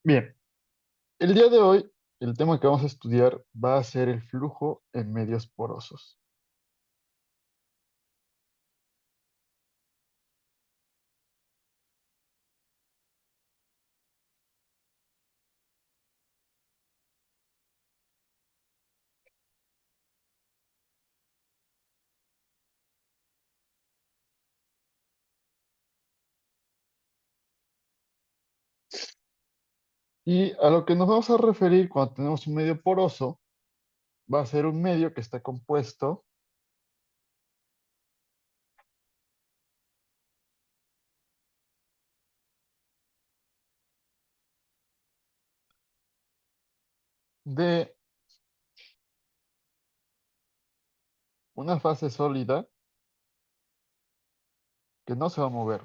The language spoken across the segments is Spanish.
Bien, el día de hoy el tema que vamos a estudiar va a ser el flujo en medios porosos. Y a lo que nos vamos a referir cuando tenemos un medio poroso va a ser un medio que está compuesto de una fase sólida que no se va a mover,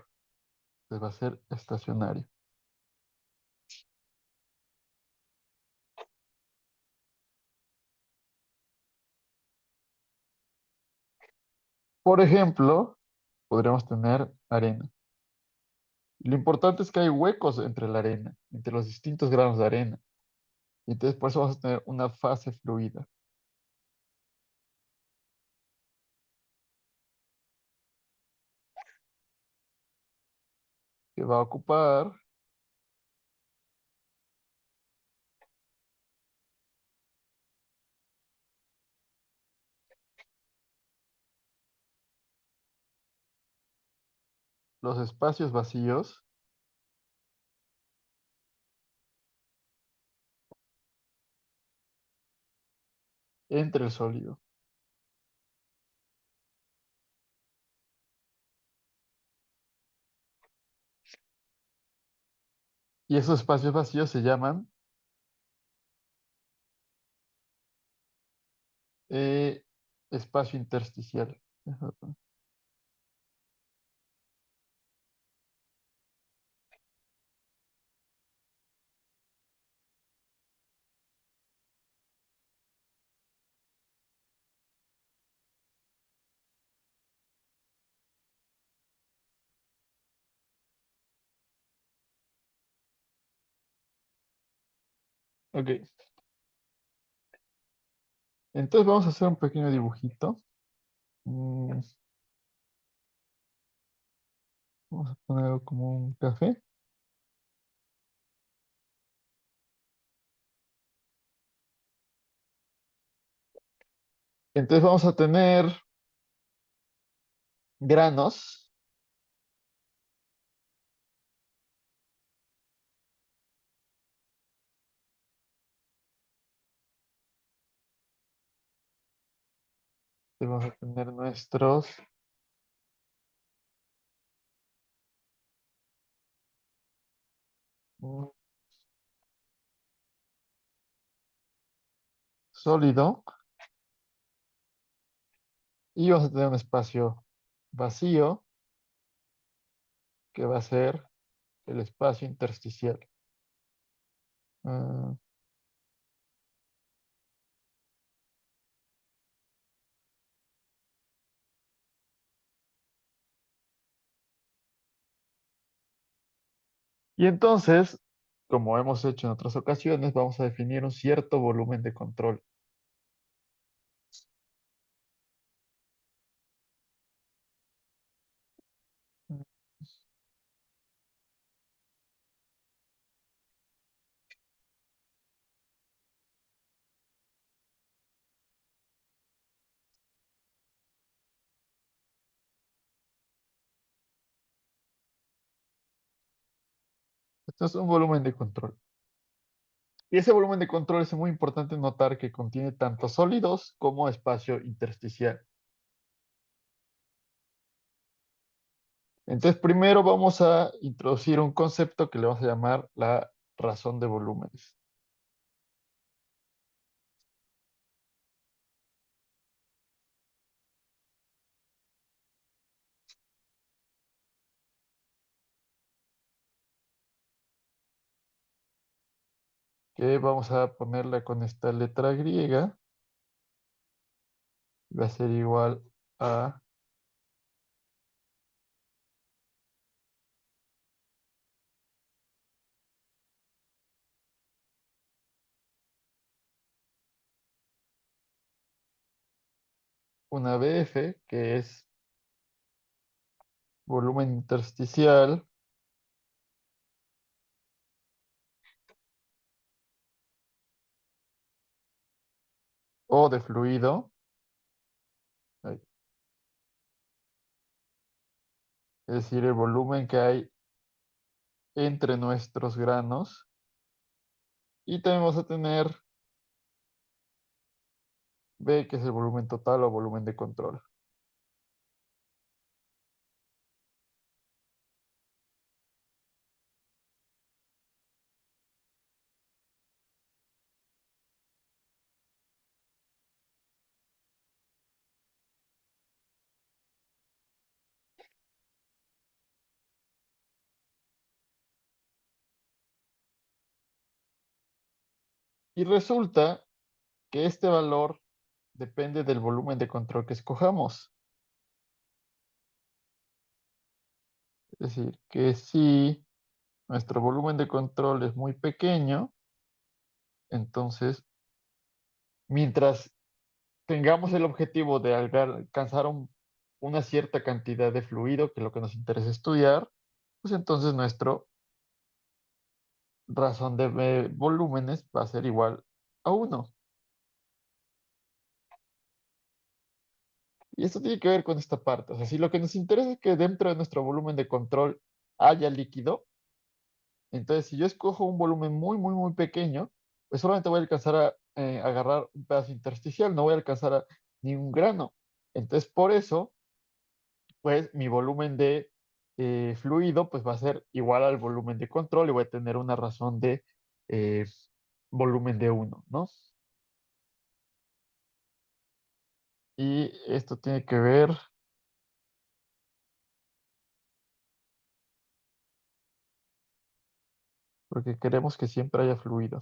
que va a ser estacionario. Por ejemplo, podríamos tener arena. Lo importante es que hay huecos entre la arena, entre los distintos granos de arena. Y entonces por eso vamos a tener una fase fluida que va a ocupar los espacios vacíos entre el sólido. Y esos espacios vacíos se llaman eh, espacio intersticial. Ok, entonces vamos a hacer un pequeño dibujito. Mm, Vamos a ponerlo como un café. Entonces vamos a tener granos. Entonces vamos a tener nuestros mm, sólido. Y vamos a tener un espacio vacío que va a ser el espacio intersticial. Ah, y entonces, como hemos hecho en otras ocasiones, vamos a definir un cierto volumen de control. Esto es un volumen de control. Y ese volumen de control es muy importante notar que contiene tanto sólidos como espacio intersticial. Entonces, primero vamos a introducir un concepto que le vamos a llamar la razón de volúmenes. Que vamos a ponerla con esta letra griega. Va a ser igual a una BF, que es volumen intersticial, o de fluido, ay, es decir, el volumen que hay entre nuestros granos. Y también vamos a tener B, que es el volumen total o volumen de control. Y resulta que este valor depende del volumen de control que escojamos. Es decir, que si nuestro volumen de control es muy pequeño, entonces, mientras tengamos el objetivo de alcanzar una cierta cantidad de fluido, que es lo que nos interesa estudiar, pues entonces nuestra razón de volúmenes va a ser igual a 1. Y esto tiene que ver con esta parte. O sea, si lo que nos interesa es que dentro de nuestro volumen de control haya líquido, entonces si yo escojo un volumen muy, muy, muy pequeño, pues solamente voy a alcanzar a agarrar un pedazo intersticial, no voy a alcanzar a ni un grano. Entonces, por eso, pues mi volumen de fluido pues va a ser igual al volumen de control y voy a tener una razón de eh, volumen de 1, ¿no? Y esto tiene que ver, porque queremos que siempre haya fluido.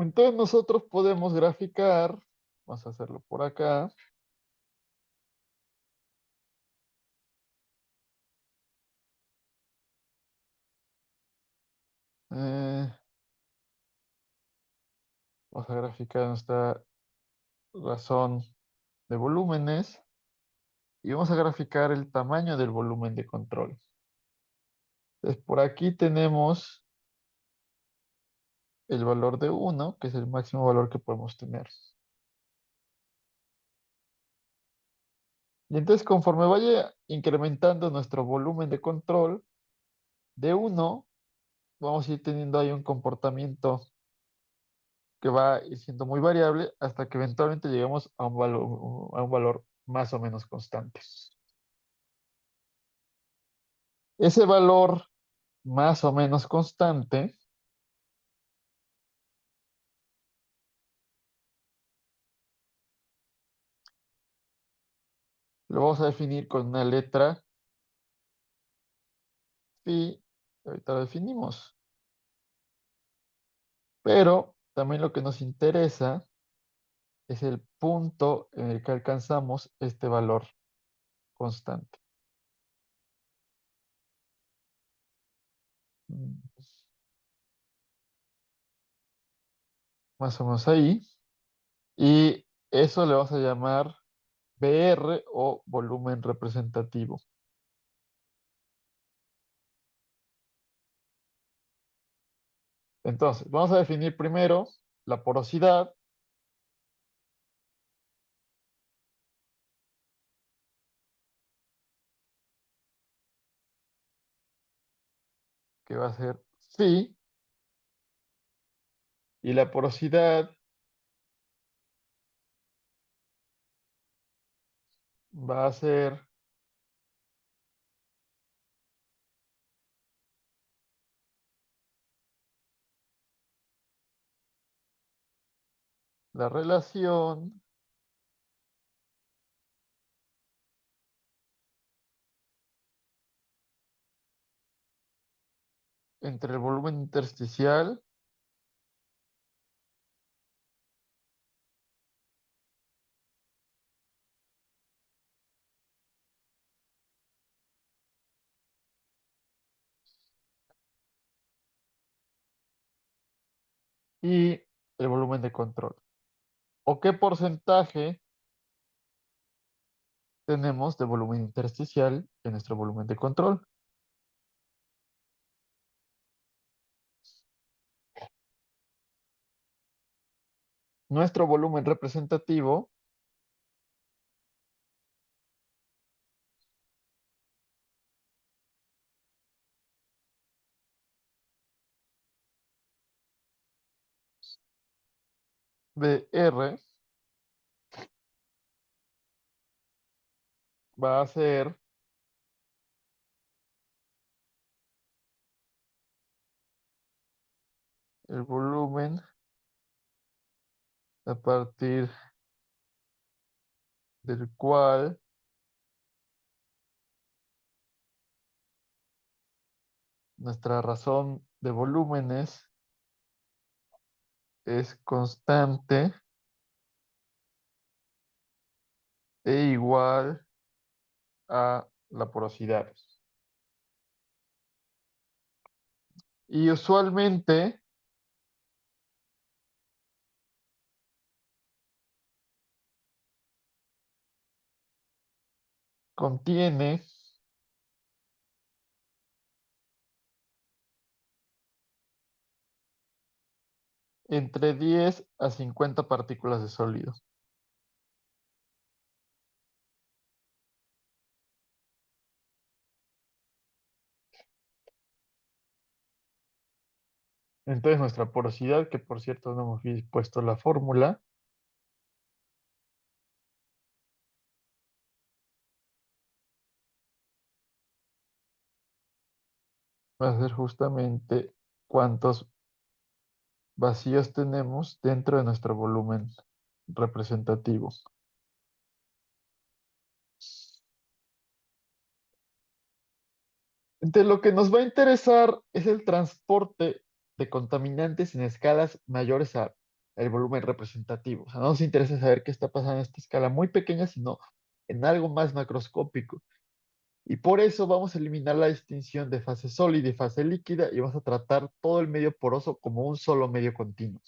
Entonces nosotros podemos graficar, vamos a hacerlo por acá, eh, vamos a graficar nuestra razón de volúmenes y vamos a graficar el tamaño del volumen de control. Entonces por aquí tenemos el valor de 1, que es el máximo valor que podemos tener. Y entonces conforme vaya incrementando nuestro volumen de control de 1, vamos a ir teniendo ahí un comportamiento que va a ir siendo muy variable hasta que eventualmente lleguemos a un valor más o menos constante. Ese valor más o menos constante lo vamos a definir con una letra phi, ahorita lo definimos, pero también lo que nos interesa es el punto en el que alcanzamos este valor constante. Mm, Más o menos ahí. Y eso le vamos a llamar BR o volumen representativo. Entonces, vamos a definir primero la porosidad, que va a ser phi, y la porosidad va a ser la relación entre el volumen intersticial y el volumen de control. ¿O qué porcentaje tenemos de volumen intersticial en nuestro volumen de control? Nuestro volumen representativo de R va a ser el volumen a partir del cual nuestra razón de volúmenes es constante e igual a la porosidad. Y usualmente contiene entre 10 a 50 partículas de sólido. Entonces nuestra porosidad, que por cierto no hemos puesto la fórmula, va a ser justamente cuántos vacíos tenemos dentro de nuestro volumen representativo. Entonces, lo que nos va a interesar es el transporte de contaminantes en escalas mayores a el volumen representativo. O sea, no nos interesa saber qué está pasando en esta escala muy pequeña, sino en algo más macroscópico. Y por eso vamos a eliminar la distinción de fase sólida y fase líquida y vamos a tratar todo el medio poroso como un solo medio continuo.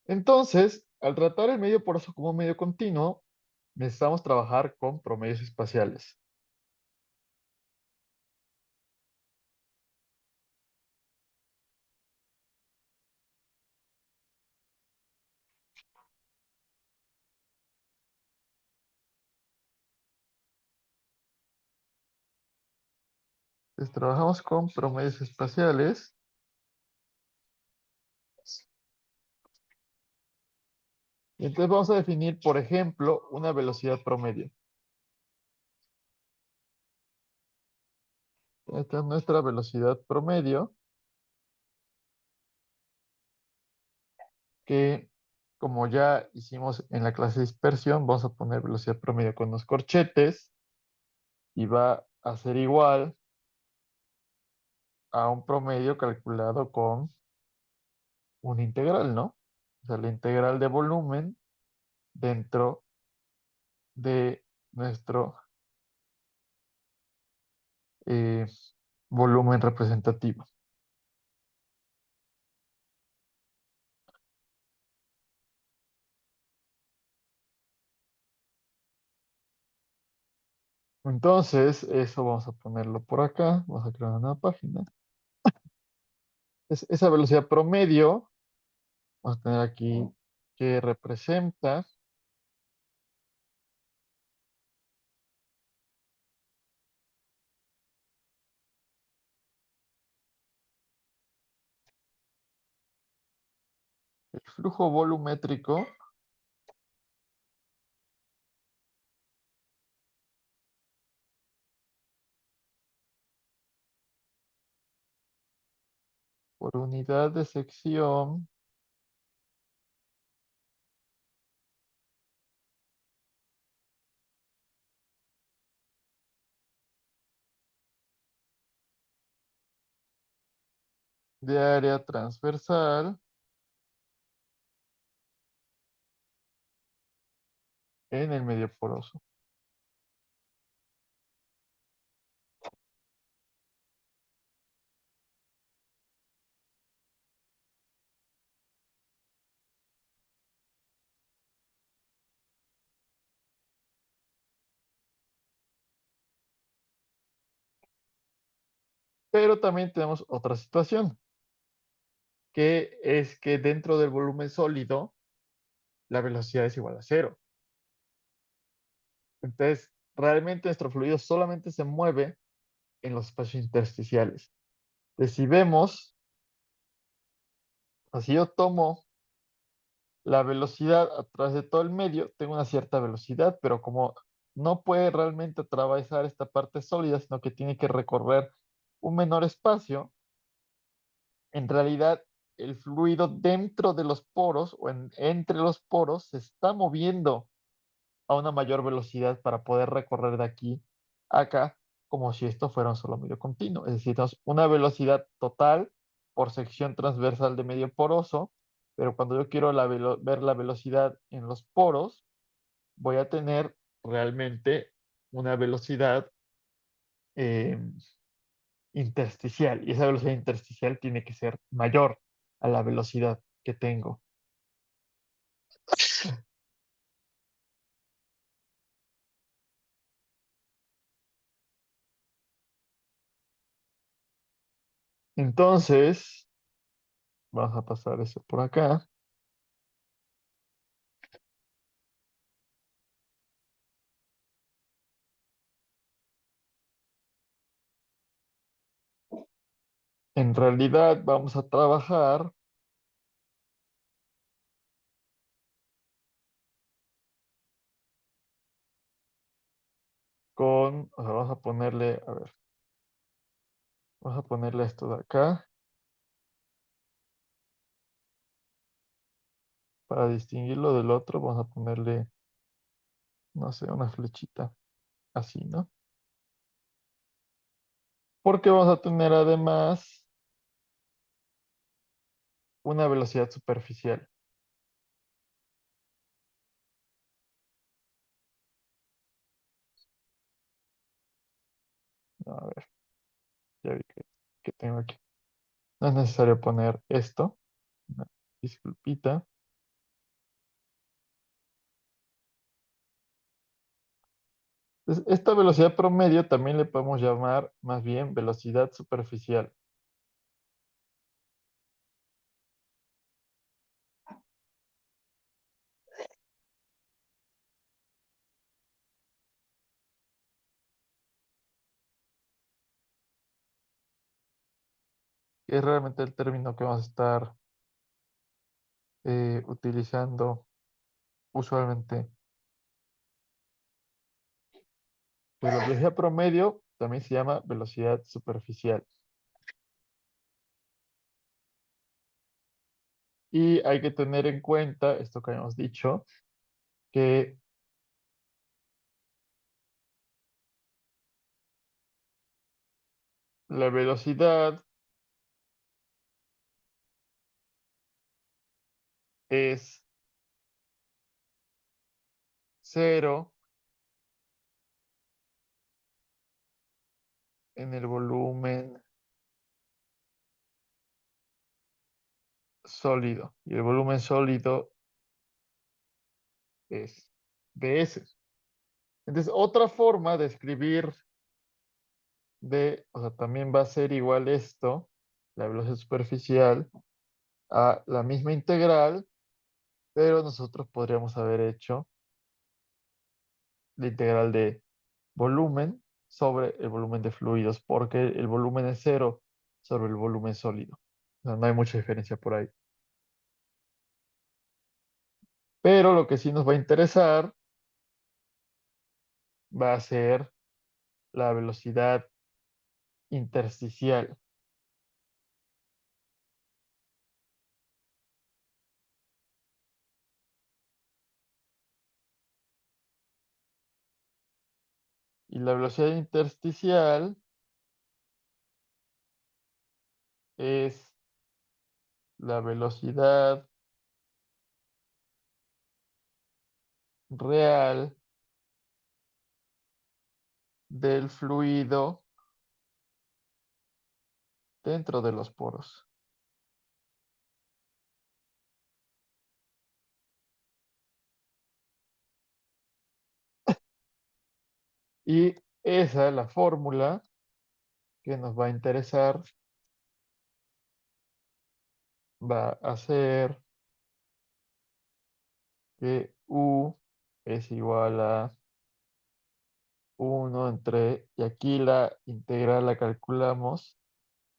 Entonces, al tratar el medio poroso como un medio continuo, necesitamos trabajar con promedios espaciales. Entonces, trabajamos con promedios espaciales. Y entonces vamos a definir, por ejemplo, una velocidad promedio. Esta es nuestra velocidad promedio, que como ya hicimos en la clase de dispersión, vamos a poner velocidad promedio con los corchetes y va a ser igual a un promedio calculado con una integral, ¿no? O sea, la integral de volumen dentro de nuestro eh, volumen representativo. Entonces, eso vamos a ponerlo por acá. Vamos a crear una nueva página. Esa velocidad promedio, vamos a tener aquí que representa el flujo volumétrico por unidad de sección de área transversal en el medio poroso. Pero también tenemos otra situación, que es que dentro del volumen sólido, la velocidad es igual a cero. Entonces, realmente nuestro fluido solamente se mueve en los espacios intersticiales. Entonces, si vemos, así yo tomo la velocidad a través de todo el medio, tengo una cierta velocidad, pero como no puede realmente atravesar esta parte sólida, sino que tiene que recorrer un menor espacio, en realidad el fluido dentro de los poros o entre los poros se está moviendo a una mayor velocidad para poder recorrer de aquí a acá, como si esto fuera un solo medio continuo. Es decir, tenemos una velocidad total por sección transversal de medio poroso, pero cuando yo quiero ver la velocidad en los poros, voy a tener realmente una velocidad eh, intersticial, y esa velocidad intersticial tiene que ser mayor a la velocidad que tengo. Entonces, vamos a pasar eso por acá. En realidad vamos a trabajar con, o sea, vamos a ponerle, a ver, vamos a ponerle esto de acá para distinguirlo del otro. Vamos a ponerle, no sé, una flechita así, ¿no? Porque vamos a tener además una velocidad superficial. No, a ver, ya vi que tengo aquí. No es necesario poner esto. Una disculpita. Entonces, esta velocidad promedio también le podemos llamar más bien velocidad superficial, que es realmente el término que vamos a estar utilizando usualmente. Pero la velocidad promedio también se llama velocidad superficial. Y hay que tener en cuenta esto que habíamos dicho, que la velocidad es cero en el volumen sólido. Y el volumen sólido es ds. Entonces, otra forma de escribir o sea, también va a ser igual esto, la velocidad superficial, a la misma integral, pero nosotros podríamos haber hecho la integral de volumen sobre el volumen de fluidos, porque el volumen es cero sobre el volumen sólido. No hay mucha diferencia por ahí. Pero lo que sí nos va a interesar va a ser la velocidad intersticial. Y la velocidad intersticial es la velocidad real del fluido dentro de los poros. Y esa, la fórmula que nos va a interesar, va a ser que U es igual a 1 entre, y aquí la integral la calculamos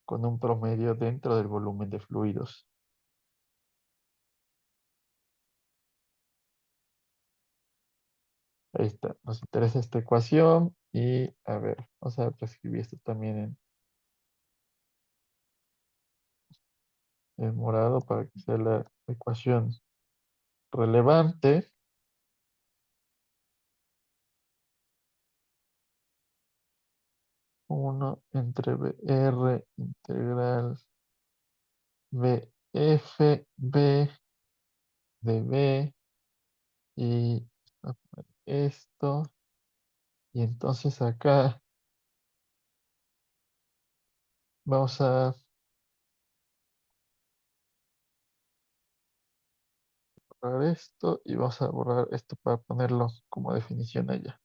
con un promedio dentro del volumen de fluidos. Ahí está, nos interesa esta ecuación y a ver, vamos a reescribir esto también en morado para que sea la ecuación relevante. 1 entre BR integral BF B de B y esto. Y entonces acá vamos a borrar esto y vamos a borrar esto para ponerlo como definición allá.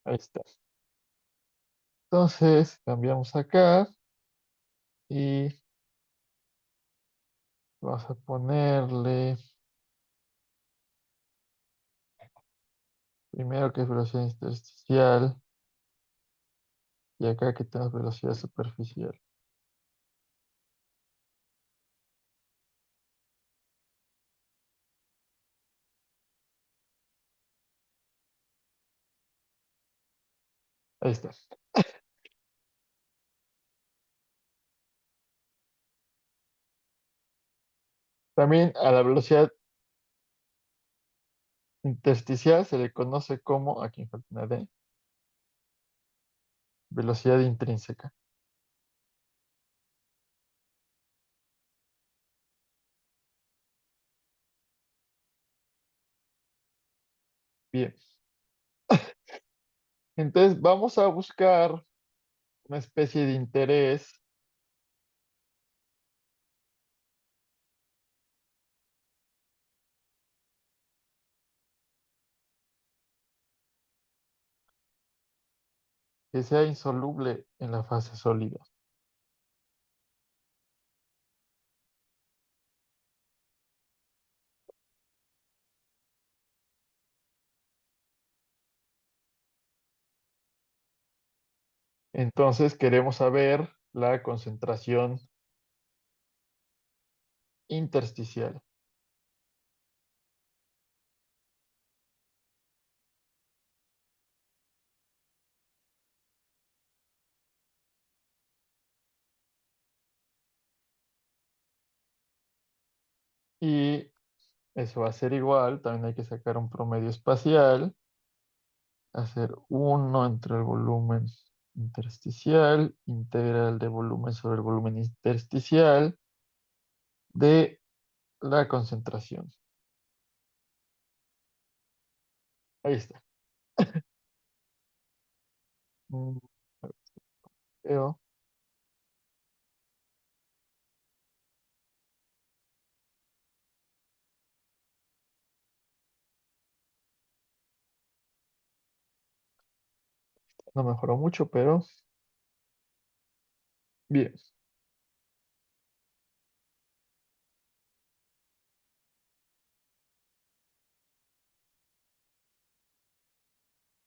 Ahí está. Entonces cambiamos acá y vamos a ponerle primero que es velocidad intersticial y acá que tenemos velocidad superficial. Ahí está. También a la velocidad intersticial se le conoce como, aquí me falta una D, velocidad intrínseca. Bien. Entonces vamos a buscar una especie de interés que sea insoluble en la fase sólida. Entonces queremos saber la concentración intersticial. Y eso va a ser igual, también hay que sacar un promedio espacial, hacer 1 entre el volumen intersticial, integral de volumen sobre el volumen intersticial de la concentración. Ahí está. Mm, veo. No mejoró mucho, pero bien.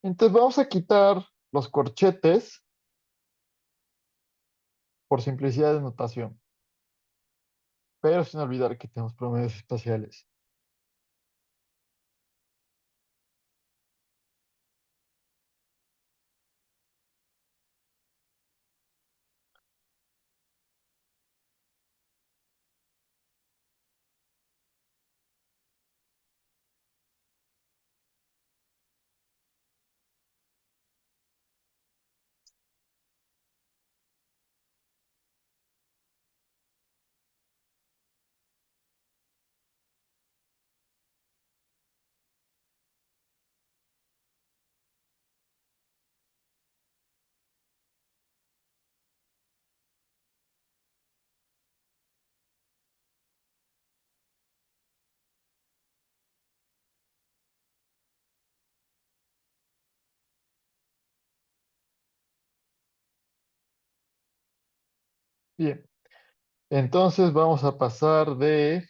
Entonces vamos a quitar los corchetes por simplicidad de notación, pero sin olvidar que tenemos promedios espaciales. Bien, entonces vamos a pasar de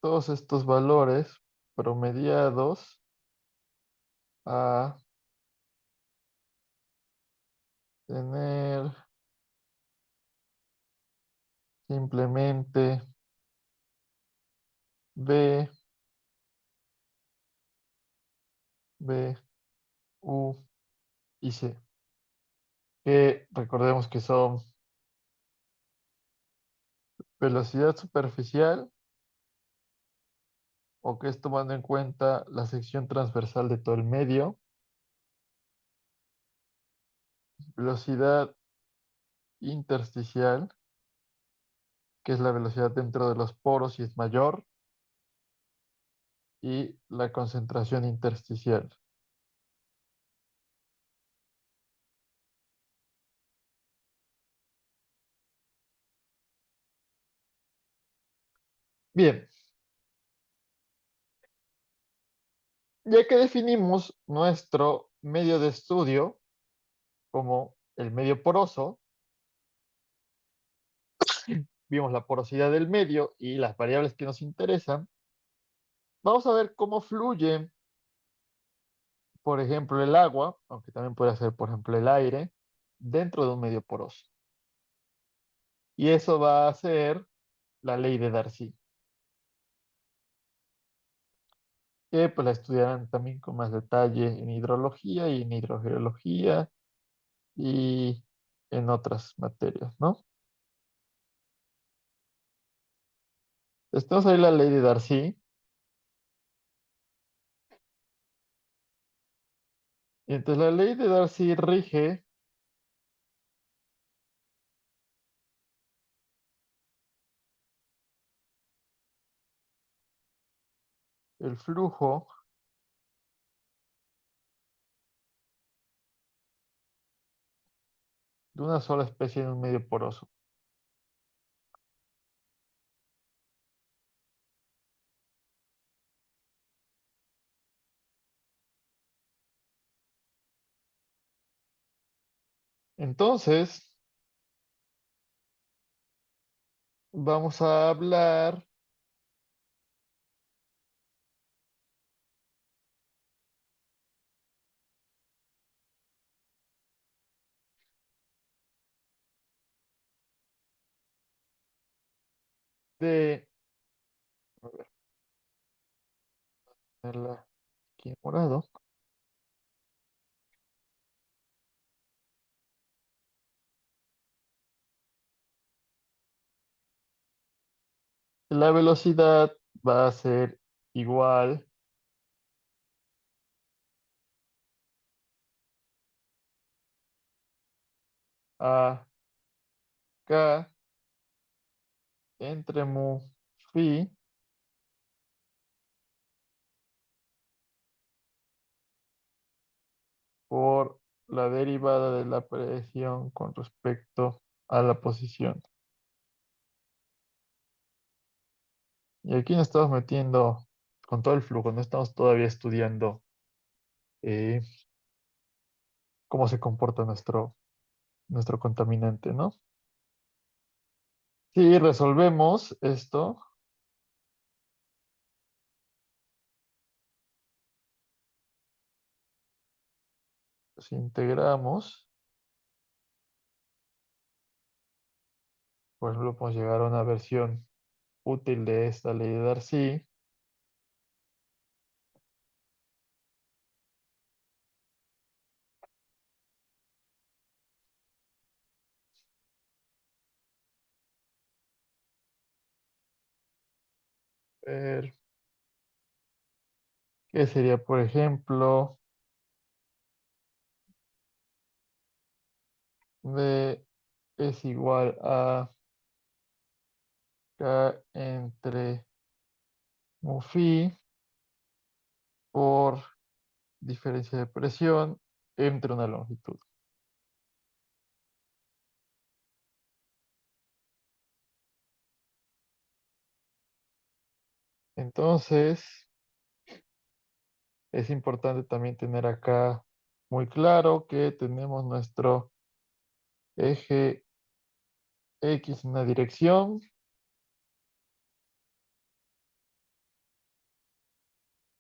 todos estos valores promediados a tener simplemente B, B, U y C, que recordemos que son velocidad superficial, o que es tomando en cuenta la sección transversal de todo el medio, velocidad intersticial, que es la velocidad dentro de los poros y es mayor, y la concentración intersticial. Bien, ya que definimos nuestro medio de estudio como el medio poroso, vimos la porosidad del medio y las variables que nos interesan, vamos a ver cómo fluye, por ejemplo, el agua, aunque también puede ser, por ejemplo, el aire, dentro de un medio poroso. Y eso va a ser la ley de Darcy, que pues la estudiarán también con más detalle en hidrología y en hidrogeología y en otras materias, ¿no? Entonces ahí la ley de Darcy. Y entonces la ley de Darcy rige el flujo de una sola especie en un medio poroso. Entonces, vamos a hablar de, a ver, ponerla aquí en morado, la velocidad va a ser igual a K entre mu phi por la derivada de la presión con respecto a la posición. Y aquí nos estamos metiendo con todo el flujo. No estamos todavía estudiando eh, cómo se comporta nuestro contaminante, ¿no? Si resolvemos esto, si integramos, por ejemplo, podemos llegar a una versión útil de esta ley de Darcy. Ver, ¿qué sería, por ejemplo, B es igual a K entre mu phi por diferencia de presión entre una longitud? Entonces, es importante también tener acá muy claro que tenemos nuestro eje X en una dirección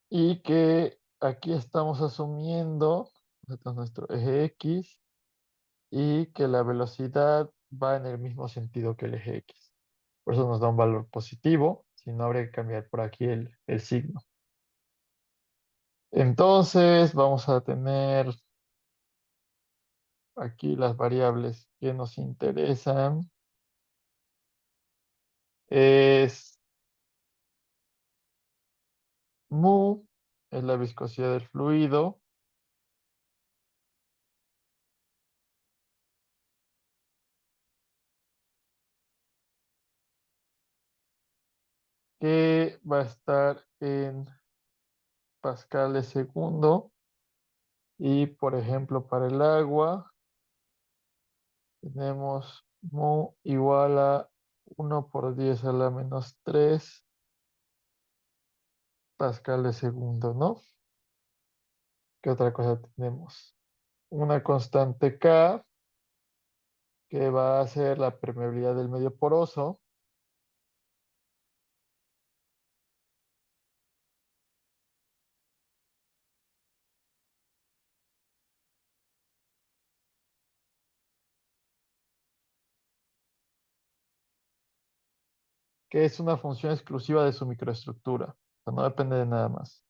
y que aquí estamos asumiendo, este es nuestro eje X, y que la velocidad va en el mismo sentido que el eje X. Por eso nos da un valor positivo, si no habría que cambiar por aquí el signo. Entonces vamos a tener aquí las variables que nos interesan. Es mu, es la viscosidad del fluido, que va a estar en pascales segundo. Y por ejemplo, para el agua, tenemos mu igual a 1 por 10 a la menos 3 pascal de segundo, ¿no? ¿Qué otra cosa tenemos? Una constante K, que va a ser la permeabilidad del medio poroso, que es una función exclusiva de su microestructura. O sea, no depende de nada más.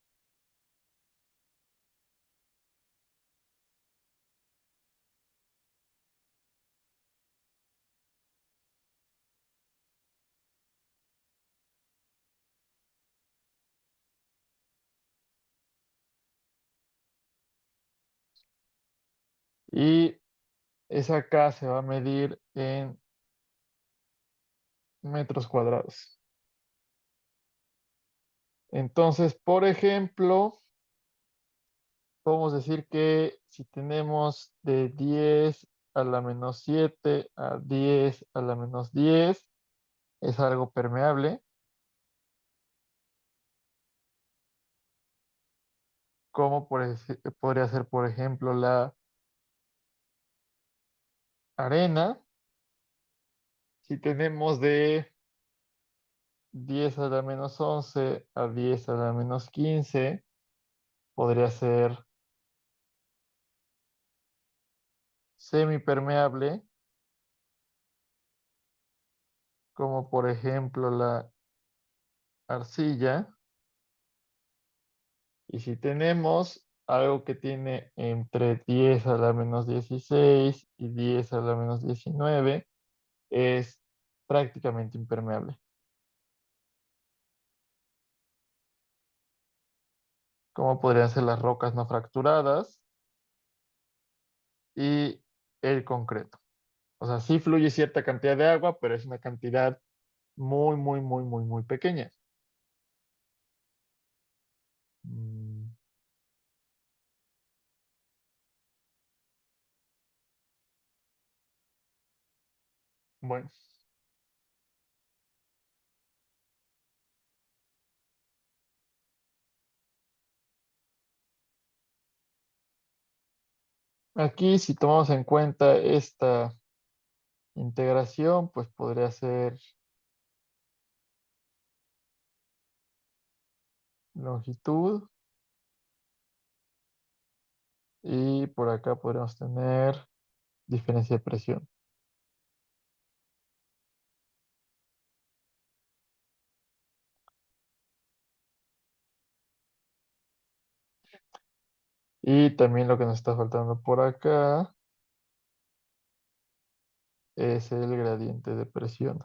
Y esa K se va a medir en metros cuadrados. Entonces, por ejemplo, podemos decir que si tenemos de 10 a la menos 7 a 10 a la menos 10, es algo permeable, como podría ser, por ejemplo, la arena. Si tenemos de 10 a la menos 11 a 10 a la menos 15, podría ser semipermeable, como por ejemplo la arcilla. Y si tenemos algo que tiene entre 10 a la menos 16 y 10 a la menos 19, es prácticamente impermeable, como podrían ser las rocas no fracturadas y el concreto. O sea, sí fluye cierta cantidad de agua, pero es una cantidad muy, muy, muy, muy, muy pequeña. Mm, Bueno, Aquí, si tomamos en cuenta esta integración, pues podría ser longitud y por acá podríamos tener diferencia de presión. Y también lo que nos está faltando por acá es el gradiente de presión.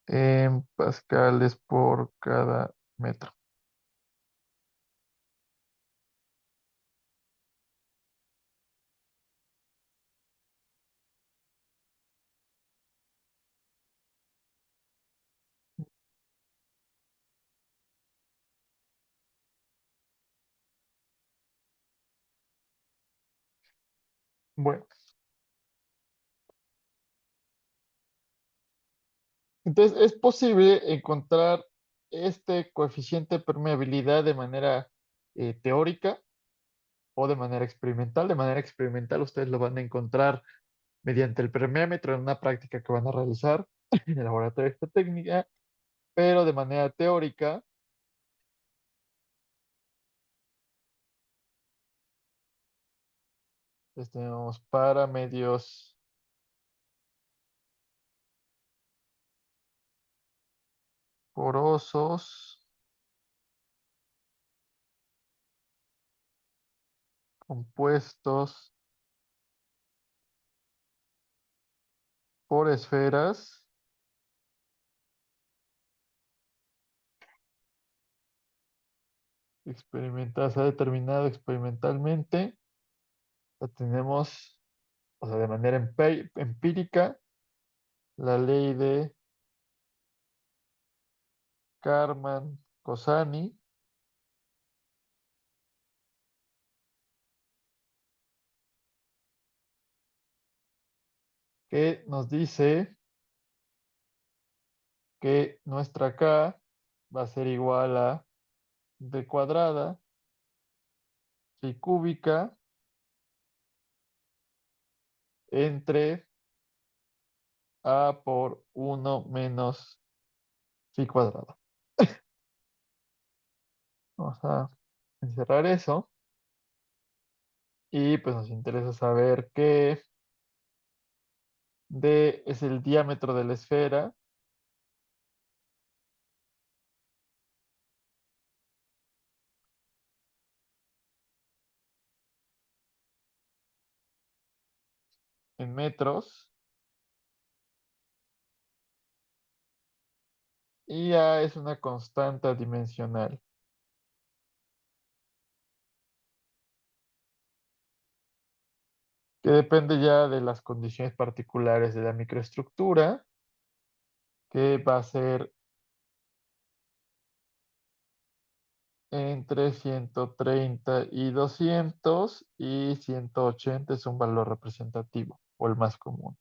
En pascales por cada metro. Bueno, entonces es posible encontrar este coeficiente de permeabilidad de manera teórica o de manera experimental. De manera experimental ustedes lo van a encontrar mediante el permeámetro en una práctica que van a realizar en el laboratorio de esta técnica, pero de manera teórica, pues tenemos para medios porosos, compuestos por esferas, experimentadas, se ha determinado experimentalmente, la tenemos, o sea, de manera empírica, la ley de Karman-Kozani, que nos dice que nuestra K va a ser igual a D cuadrada, phi cúbica, entre A por 1 menos phi cuadrada. Vamos a encerrar eso. Y pues nos interesa saber que D es el diámetro de la esfera en metros y A es una constante dimensional que depende ya de las condiciones particulares de la microestructura, que va a ser entre 130 y 200 y 180 es un valor representativo o el más común.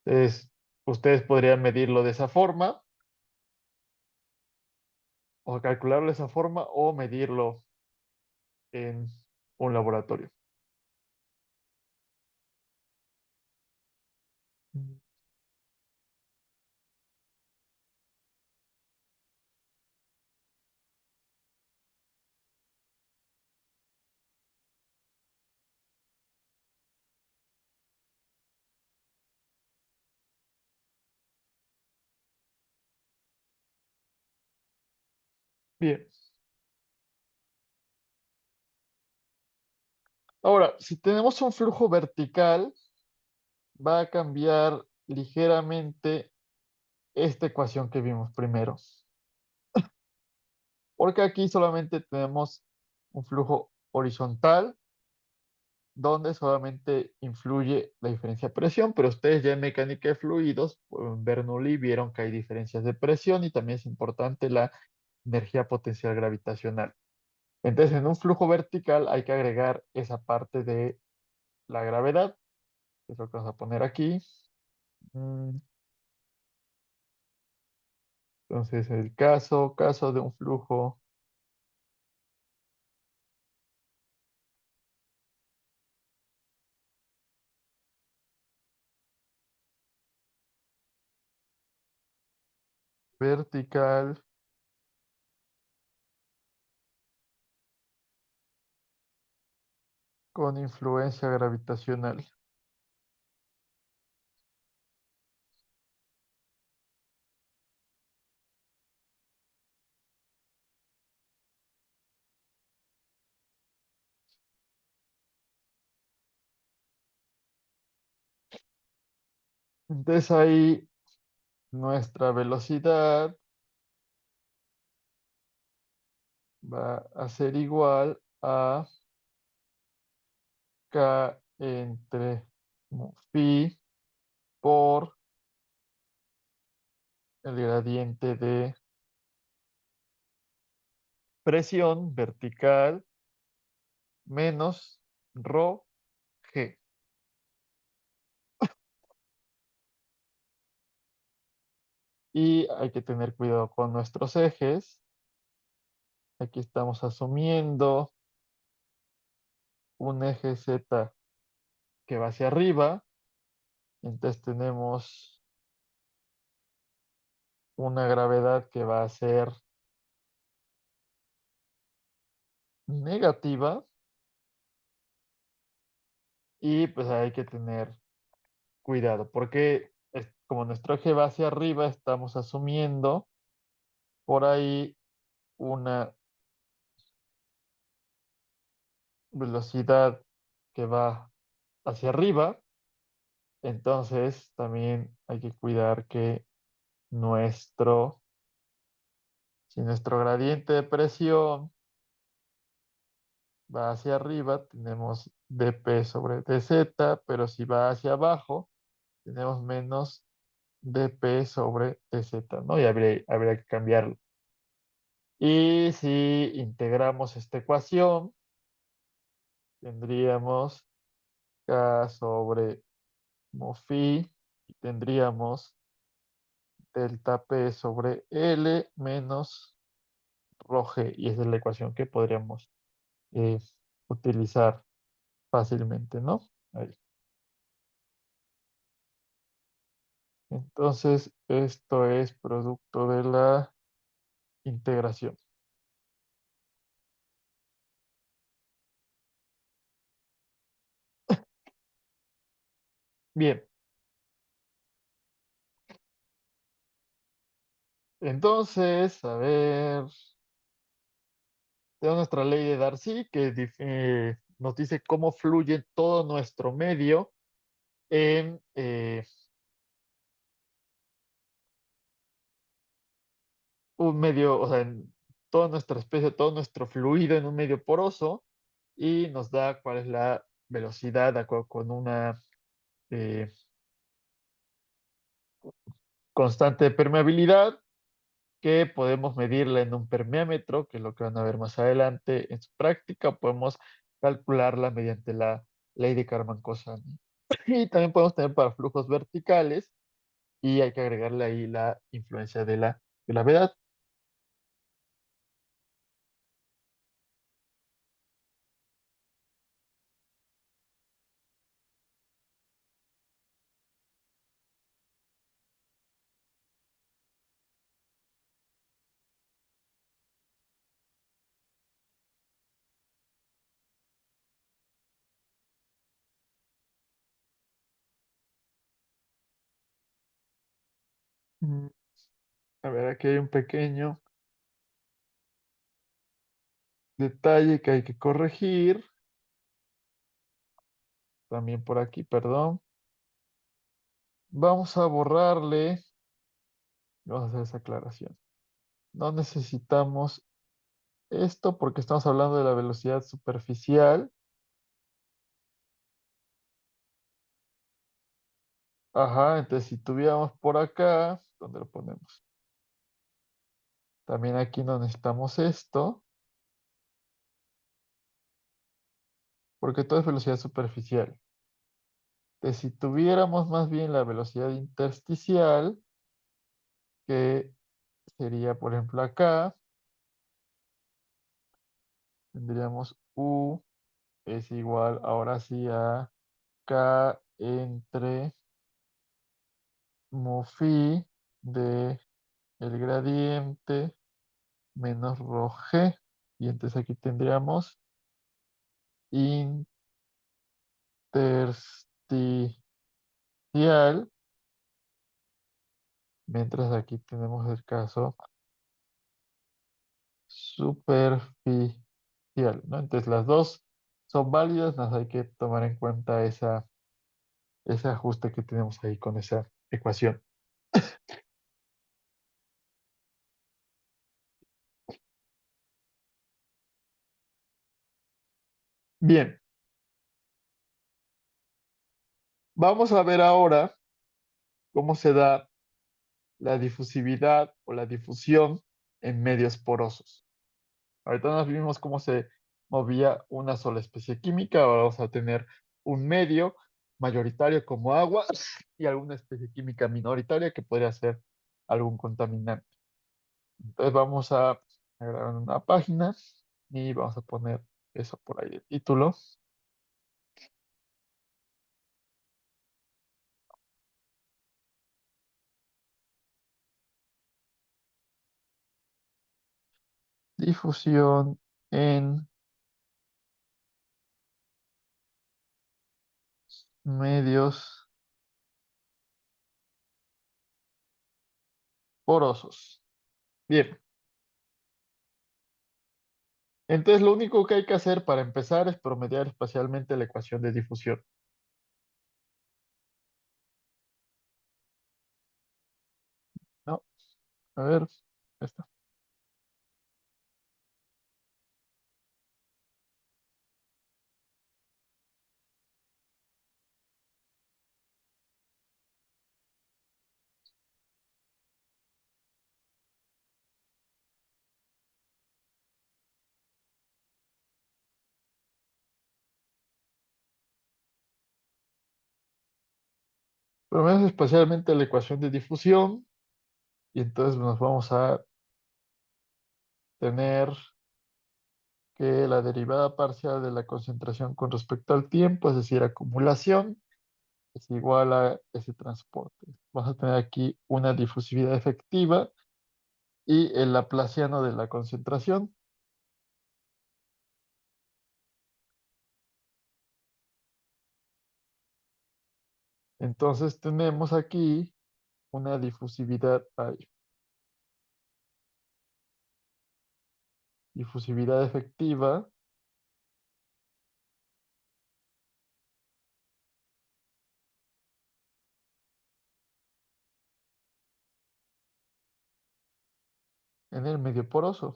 Entonces, ustedes podrían medirlo de esa forma o calcularlo de esa forma o medirlo en un laboratorio. Bien. Ahora, si tenemos un flujo vertical, va a cambiar ligeramente esta ecuación que vimos primero. Porque aquí solamente tenemos un flujo horizontal donde solamente influye la diferencia de presión, pero ustedes ya en mecánica de fluidos, en Bernoulli vieron que hay diferencias de presión y también es importante la energía potencial gravitacional. Entonces, en un flujo vertical hay que agregar esa parte de la gravedad. Es lo que vamos a poner aquí. Mm, Entonces, el caso de un flujo vertical con influencia gravitacional. Entonces ahí nuestra velocidad va a ser igual a K entre phi por el gradiente de presión vertical menos rho g. Y hay que tener cuidado con nuestros ejes. Aquí estamos asumiendo un eje Z que va hacia arriba. Entonces tenemos una gravedad que va a ser negativa. Y pues hay que tener cuidado porque como nuestro eje va hacia arriba, estamos asumiendo por ahí una velocidad que va hacia arriba. Entonces también hay que cuidar que nuestro, si nuestro gradiente de presión va hacia arriba, tenemos dP sobre dz, pero si va hacia abajo, tenemos menos dP sobre dz, ¿no? Y habría que cambiarlo. Y si integramos esta ecuación, tendríamos K sobre mu phi y tendríamos delta P sobre L menos rho g. Y esa es la ecuación que podríamos eh, utilizar fácilmente, ¿no? Ahí. Entonces, esto es producto de la integración. Bien, entonces, a ver, tenemos nuestra ley de Darcy que nos dice cómo fluye todo nuestro medio en un medio, o sea, en toda nuestra especie, todo nuestro fluido en un medio poroso y nos da cuál es la velocidad de acuerdo con una eh, constante de permeabilidad que podemos medirla en un permeámetro, que es lo que van a ver más adelante en su práctica. Podemos calcularla mediante la ley de Karman-Korsani. Y también podemos tener para flujos verticales y hay que agregarle ahí la influencia de la gravedad. Mm, A ver, aquí hay un pequeño detalle que hay que corregir. También por aquí, perdón. Vamos a borrarle, vamos a hacer esa aclaración. No necesitamos esto porque estamos hablando de la velocidad superficial. Ajá, entonces si tuviéramos por acá, ¿dónde lo ponemos? También aquí no necesitamos esto, porque todo es velocidad superficial. Si tuviéramos más bien la velocidad intersticial, que sería, por ejemplo, acá, tendríamos U es igual ahora sí a K entre mu phi de el gradiente menos rho g. Y entonces aquí tendríamos intersticial, mientras aquí tenemos el caso superficial, ¿no? Entonces las dos son válidas, nos hay que tomar en cuenta ese ajuste que tenemos ahí con esa ecuación. Bien, vamos a ver ahora cómo se da la difusividad o la difusión en medios porosos. Ahorita nos vimos cómo se movía una sola especie química, ahora vamos a tener un medio mayoritario como agua y alguna especie química minoritaria que podría ser algún contaminante. Entonces vamos a agregar una página y vamos a poner eso por ahí de título. Difusión en medios porosos. Bien, entonces lo único que hay que hacer para empezar es promediar espacialmente la ecuación de difusión, ¿no? A ver, esta. Promediamos espacialmente la ecuación de difusión y entonces nos vamos a tener que la derivada parcial de la concentración con respecto al tiempo, es decir, acumulación, es igual a ese transporte. Vamos a tener aquí una difusividad efectiva y el laplaciano de la concentración. Entonces tenemos aquí una difusividad, difusividad efectiva en el medio poroso.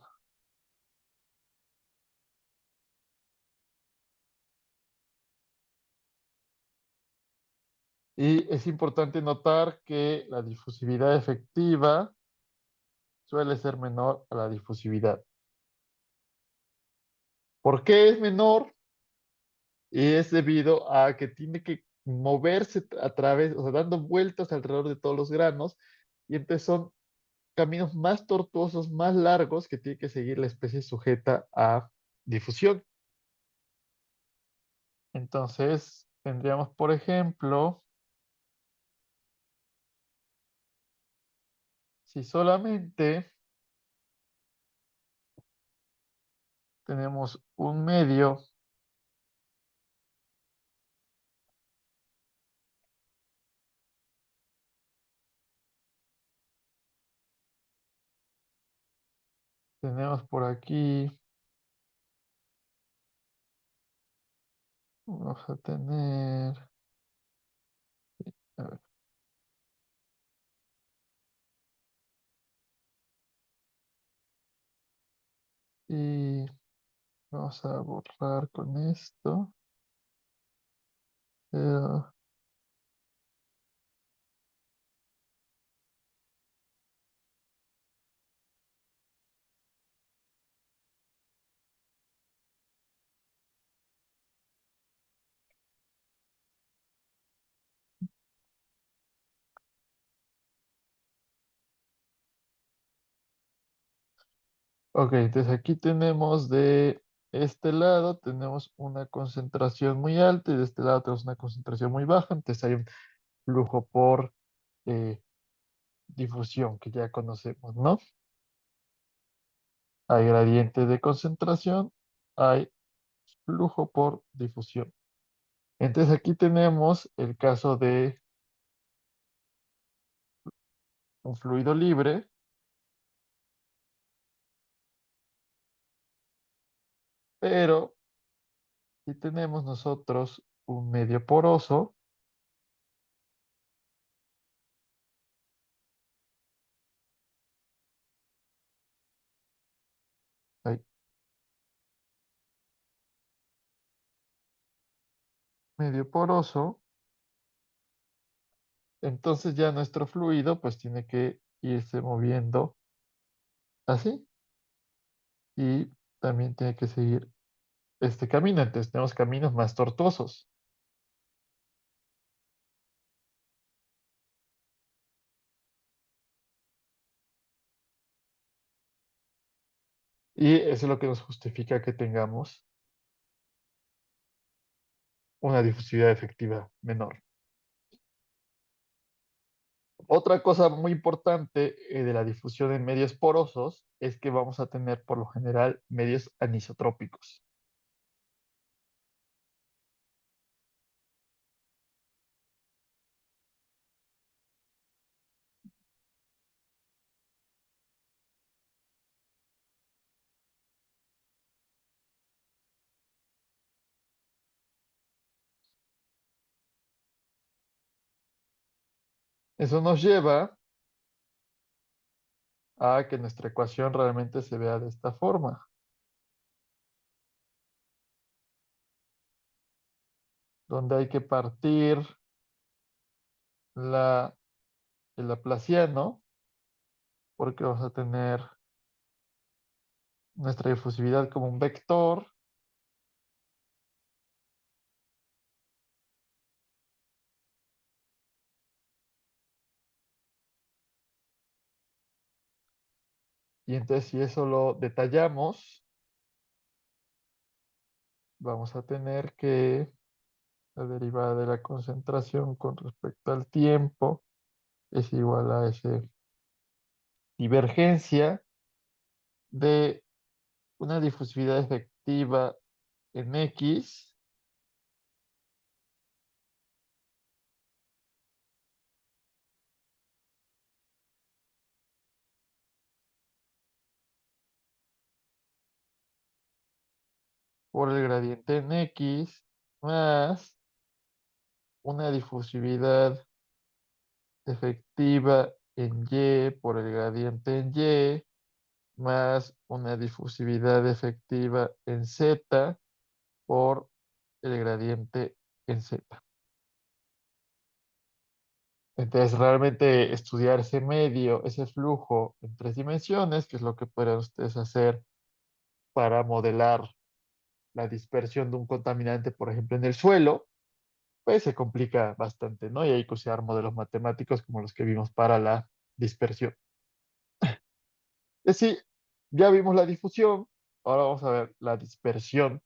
Y es importante notar que la difusividad efectiva suele ser menor a la difusividad. ¿Por qué es menor? Y es debido a que tiene que moverse a través, o sea, dando vueltas alrededor de todos los granos, y entonces son caminos más tortuosos, más largos que tiene que seguir la especie sujeta a difusión. Entonces, tendríamos, por ejemplo, si solamente tenemos un medio tenemos por aquí, vamos a tener, a ver, y vamos a borrar con esto, pero Ok, entonces aquí tenemos de este lado, tenemos una concentración muy alta y de este lado tenemos una concentración muy baja. Entonces hay un flujo por eh, difusión que ya conocemos, ¿no? Hay gradiente de concentración, hay flujo por difusión. Entonces aquí tenemos el caso de un fluido libre, pero si tenemos nosotros un medio poroso, hay medio poroso, entonces ya nuestro fluido pues tiene que irse moviendo así y también tiene que seguir este camino. Entonces tenemos caminos más tortuosos. Y eso es lo que nos justifica que tengamos una difusividad efectiva menor. Otra cosa muy importante de la difusión en medios porosos es que vamos a tener por lo general medios anisotrópicos. Eso nos lleva a que nuestra ecuación realmente se vea de esta forma, donde hay que partir la, el laplaciano, porque vamos a tener nuestra difusividad como un vector, y entonces si eso lo detallamos, vamos a tener que la derivada de la concentración con respecto al tiempo es igual a esa divergencia de una difusividad efectiva en X por el gradiente en X más una difusividad efectiva en Y por el gradiente en Y más una difusividad efectiva en Z por el gradiente en Z. Entonces, realmente estudiar ese medio, ese flujo en tres dimensiones, que es lo que pueden ustedes hacer para modelar la dispersión de un contaminante, por ejemplo, en el suelo, pues se complica bastante, ¿no? Y hay que usar modelos matemáticos como los que vimos para la dispersión. Es decir, ya vimos la difusión, ahora vamos a ver la dispersión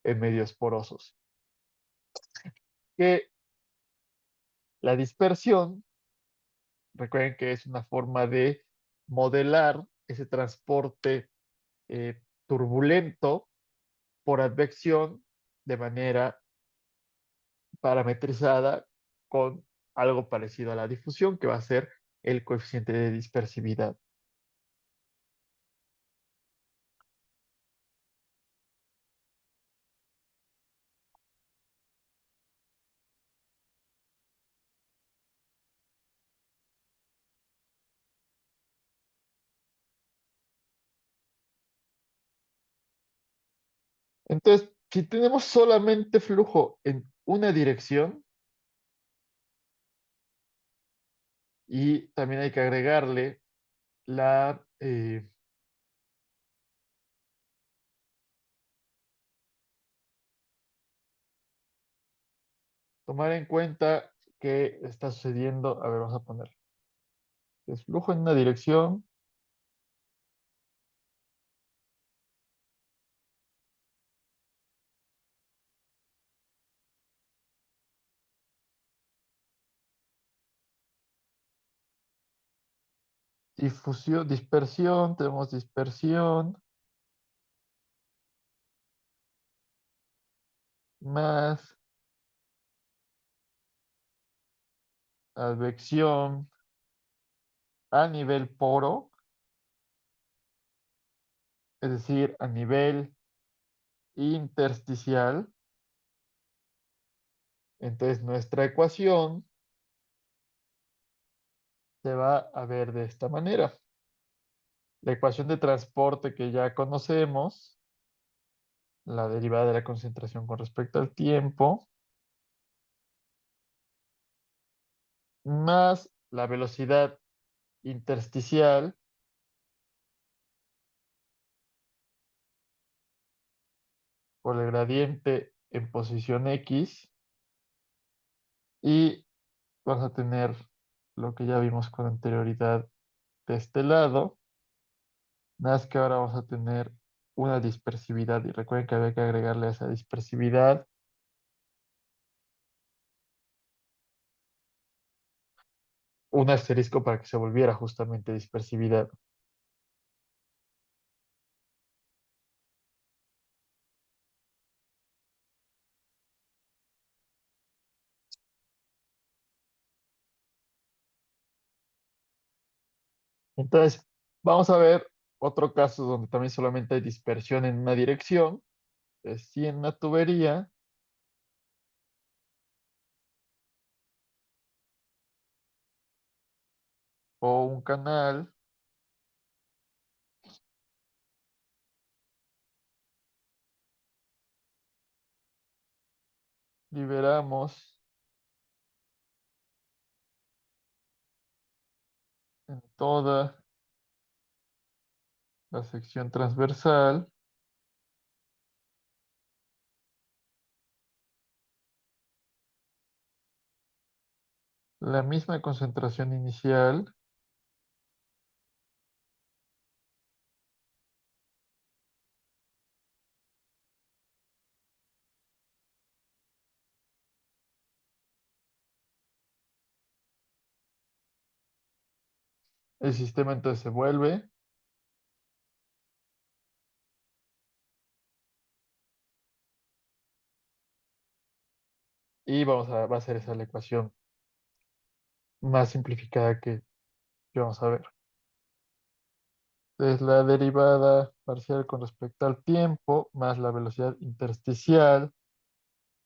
en medios porosos. Que la dispersión, recuerden que es una forma de modelar ese transporte turbulento por advección de manera parametrizada con algo parecido a la difusión, que va a ser el coeficiente de dispersividad. Entonces, si tenemos solamente flujo en una dirección, y también hay que agregarle la tomar en cuenta que está sucediendo, a ver, vamos a poner, es flujo en una dirección Difusión, dispersión, tenemos dispersión más advección a nivel poro, es decir, a nivel intersticial. Entonces nuestra ecuación se va a ver de esta manera. La ecuación de transporte que ya conocemos, la derivada de la concentración con respecto al tiempo, más la velocidad intersticial por el gradiente en posición X, y vamos a tener lo que ya vimos con anterioridad de este lado, nada más que ahora vamos a tener una dispersividad, y recuerden que había que agregarle a esa dispersividad un asterisco para que se volviera justamente dispersividad. Entonces, vamos a ver otro caso donde también solamente hay dispersión en una dirección. Es si en una tubería o un canal liberamos en toda la sección transversal la misma concentración inicial el sistema entonces se vuelve y va a ser esa la ecuación más simplificada que vamos a ver. Es la derivada parcial con respecto al tiempo más la velocidad intersticial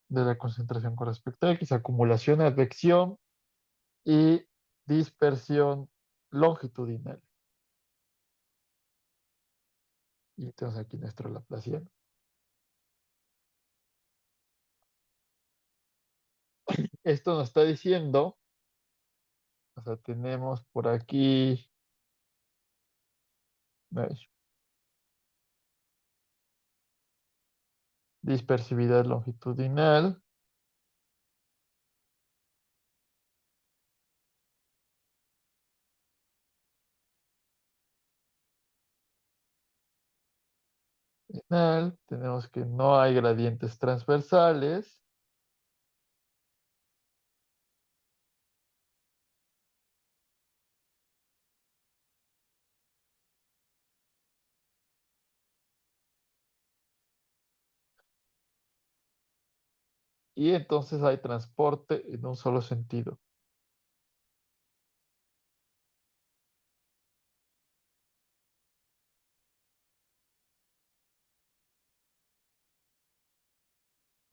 de la concentración con respecto a X, acumulación, advección y dispersión longitudinal. Y tenemos aquí nuestro Laplaciano. Esto nos está diciendo, o sea, tenemos por aquí, ¿ves? Dispersividad longitudinal final, tenemos que no hay gradientes transversales y entonces hay transporte en un solo sentido.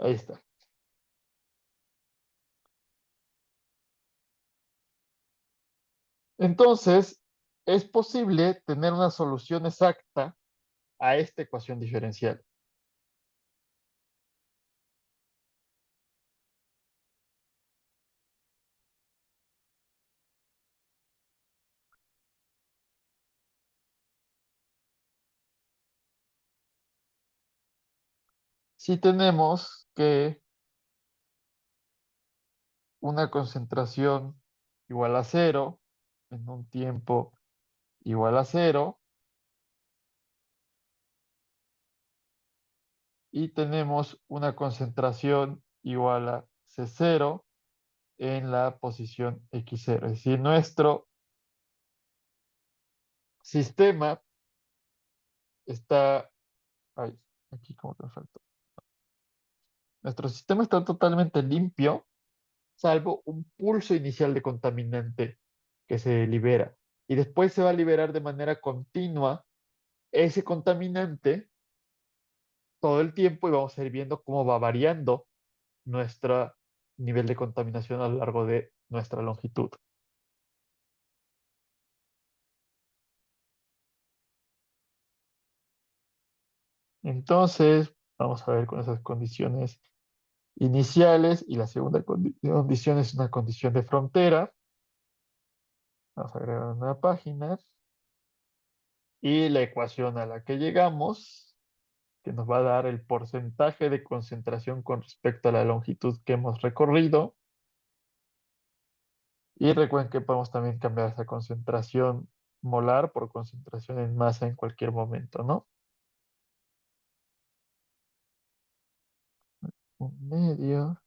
Ahí está. Entonces, es posible tener una solución exacta a esta ecuación diferencial. Si tenemos que una concentración igual a cero en un tiempo igual a cero y tenemos una concentración igual a C0 en la posición X0. Es decir, sistema está... Ay, aquí como que me faltó. Nuestro sistema está totalmente limpio, salvo un pulso inicial de contaminante que se libera. Y después se va a liberar de manera continua ese contaminante todo el tiempo y vamos a ir viendo cómo va variando nuestro nivel de contaminación a lo largo de nuestra longitud. Entonces, vamos a ver con esas condiciones iniciales y la segunda condición es una condición de frontera. Vamos a agregar una nueva página y la ecuación a la que llegamos, que nos va a dar el porcentaje de concentración con respecto a la longitud que hemos recorrido. Y recuerden que podemos también cambiar esa concentración molar por concentración en masa en cualquier momento, ¿no? Un medio.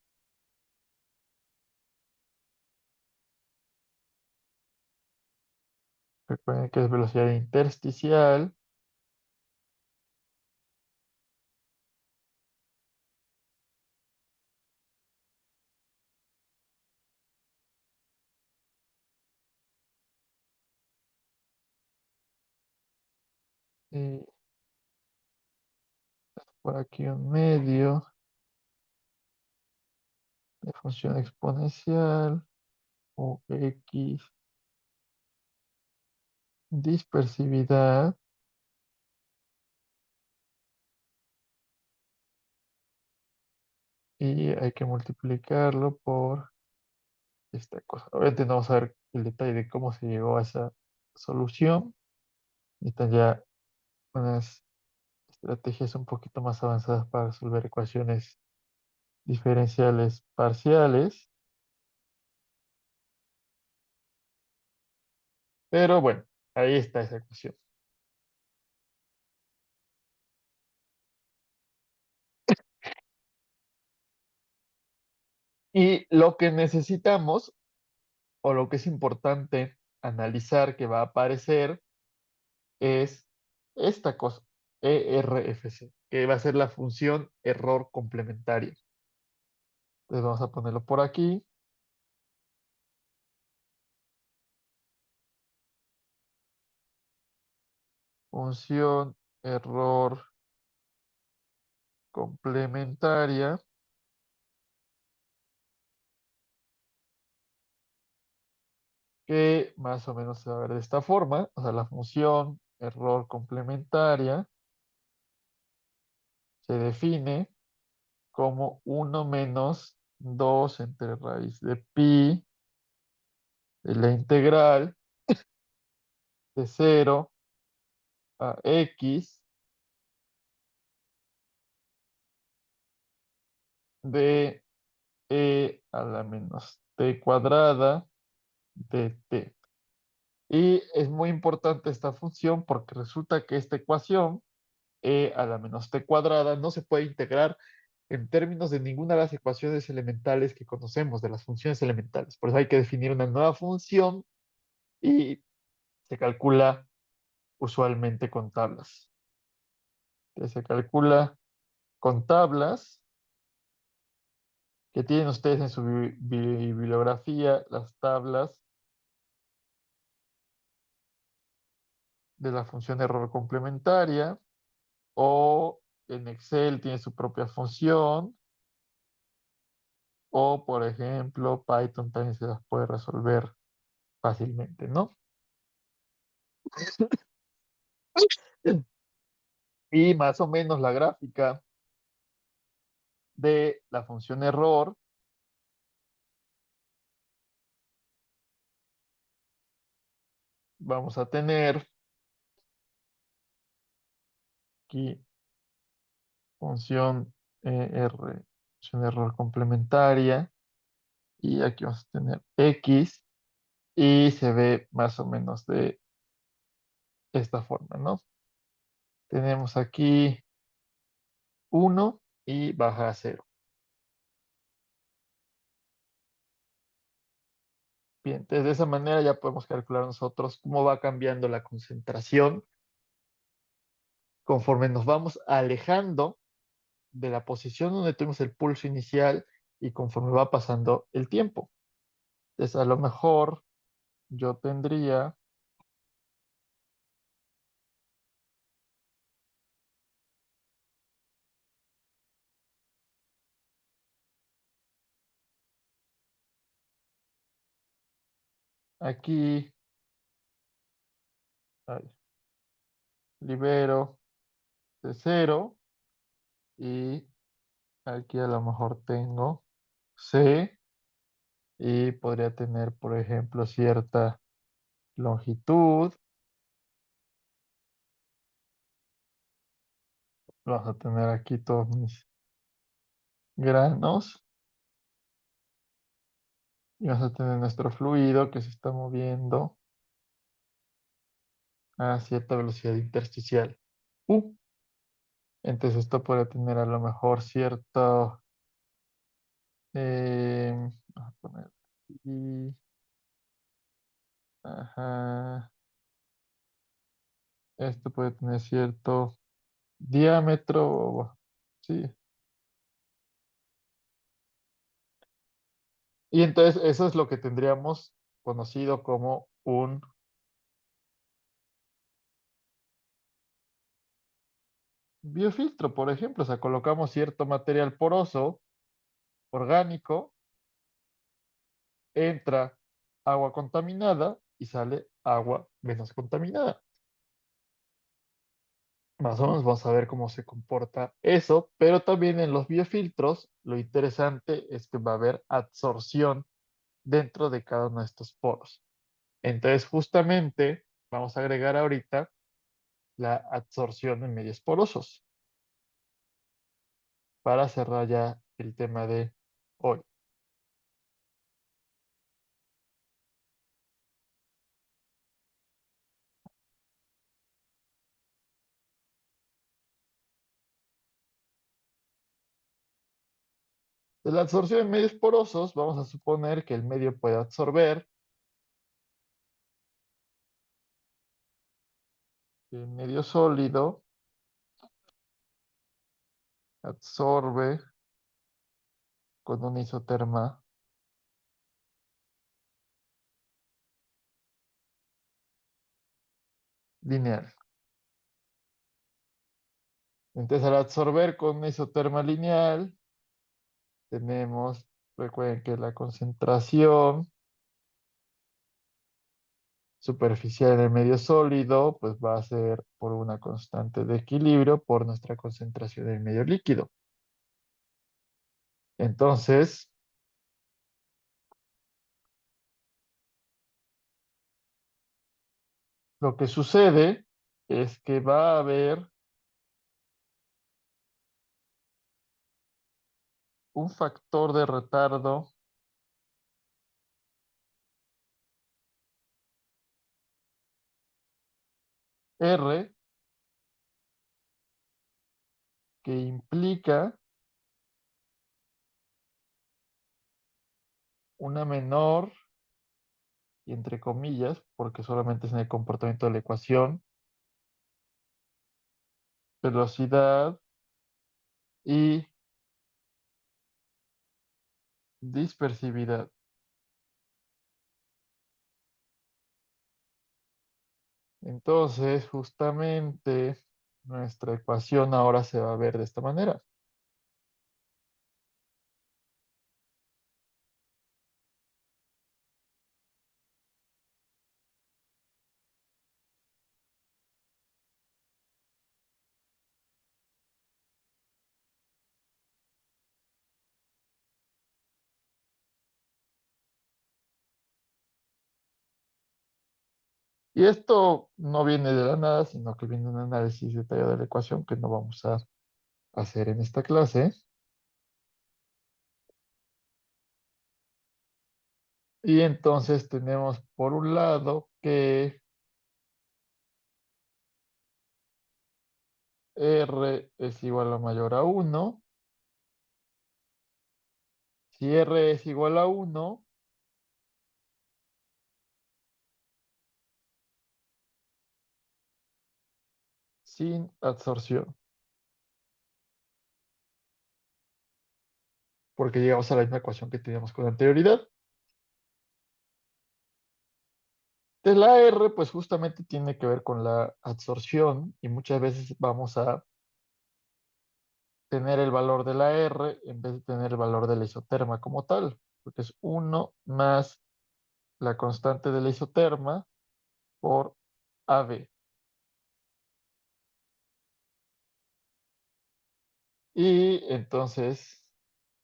Recuerden que es velocidad intersticial. Y por aquí un medio de función exponencial. O X. Dispersividad. Y hay que multiplicarlo por esta cosa. Obviamente no vamos a ver el detalle de cómo se llegó a esa solución. Están ya unas estrategias un poquito más avanzadas para resolver ecuaciones diferenciales parciales. Pero bueno, ahí está esa ecuación. Y lo que necesitamos, o lo que es importante analizar que va a aparecer, es esta cosa, ERFC, que va a ser la función error complementaria. Entonces vamos a ponerlo por aquí. Función error complementaria, que más o menos se va a ver de esta forma. O sea, la función error complementaria se define como uno menos 2 entre raíz de pi de la integral de 0 a x de a la menos t cuadrada de t. Y es muy importante esta función porque resulta que esta ecuación, a la menos t cuadrada, no se puede integrar en términos de ninguna de las ecuaciones elementales que conocemos, de las funciones elementales. Por eso hay que definir una nueva función y se calcula usualmente con tablas. Entonces, se calcula con tablas que tienen ustedes en su bibliografía, las tablas de la función error complementaria, o en Excel tiene su propia función, o por ejemplo Python también se las puede resolver fácilmente, ¿no? Y más o menos la gráfica de la función error vamos a tener aquí función función error complementaria, y aquí vamos a tener X, y se ve más o menos de esta forma, ¿no? Tenemos aquí 1 y baja a 0. Bien, entonces de esa manera ya podemos calcular nosotros cómo va cambiando la concentración conforme nos vamos alejando de la posición donde tuvimos el pulso inicial y conforme va pasando el tiempo. Entonces, a lo mejor yo tendría aquí, ay, libero de cero y aquí a lo mejor tengo C y podría tener, por ejemplo, cierta longitud. Vamos a tener aquí todos mis granos y vamos a tener nuestro fluido que se está moviendo a cierta velocidad intersticial. U. Entonces esto puede tener a lo mejor cierto, vamos a poner aquí, ajá, esto puede tener cierto diámetro, sí. Y entonces eso es lo que tendríamos conocido como un biofiltro, por ejemplo. O sea, colocamos cierto material poroso, orgánico, entra agua contaminada y sale agua menos contaminada. Más o menos vamos a ver cómo se comporta eso, pero también en los biofiltros lo interesante es que va a haber absorción dentro de cada uno de estos poros. Entonces, justamente vamos a agregar ahorita la absorción en medios porosos para cerrar ya el tema de hoy. De la absorción en medios porosos, vamos a suponer que el medio puede absorber, el medio sólido absorbe con una isoterma lineal. Entonces, al absorber con una isoterma lineal, tenemos, recuerden que la concentración superficial en el medio sólido, pues va a ser por una constante de equilibrio por nuestra concentración en el medio líquido. Entonces, lo que sucede es que va a haber un factor de retardo R que implica una menor, y entre comillas, porque solamente es en el comportamiento de la ecuación, velocidad y dispersividad. Entonces, justamente, nuestra ecuación ahora se va a ver de esta manera. Y esto no viene de la nada, sino que viene de un análisis detallado de la ecuación que no vamos a hacer en esta clase. Y entonces tenemos por un lado que R es igual a mayor a 1. Si R es igual a 1, sin absorción, porque llegamos a la misma ecuación que teníamos con anterioridad. De la R, pues justamente tiene que ver con la absorción y muchas veces vamos a tener el valor de la R en vez de tener el valor de la isoterma como tal, porque es uno más la constante de la isoterma por AB. Y entonces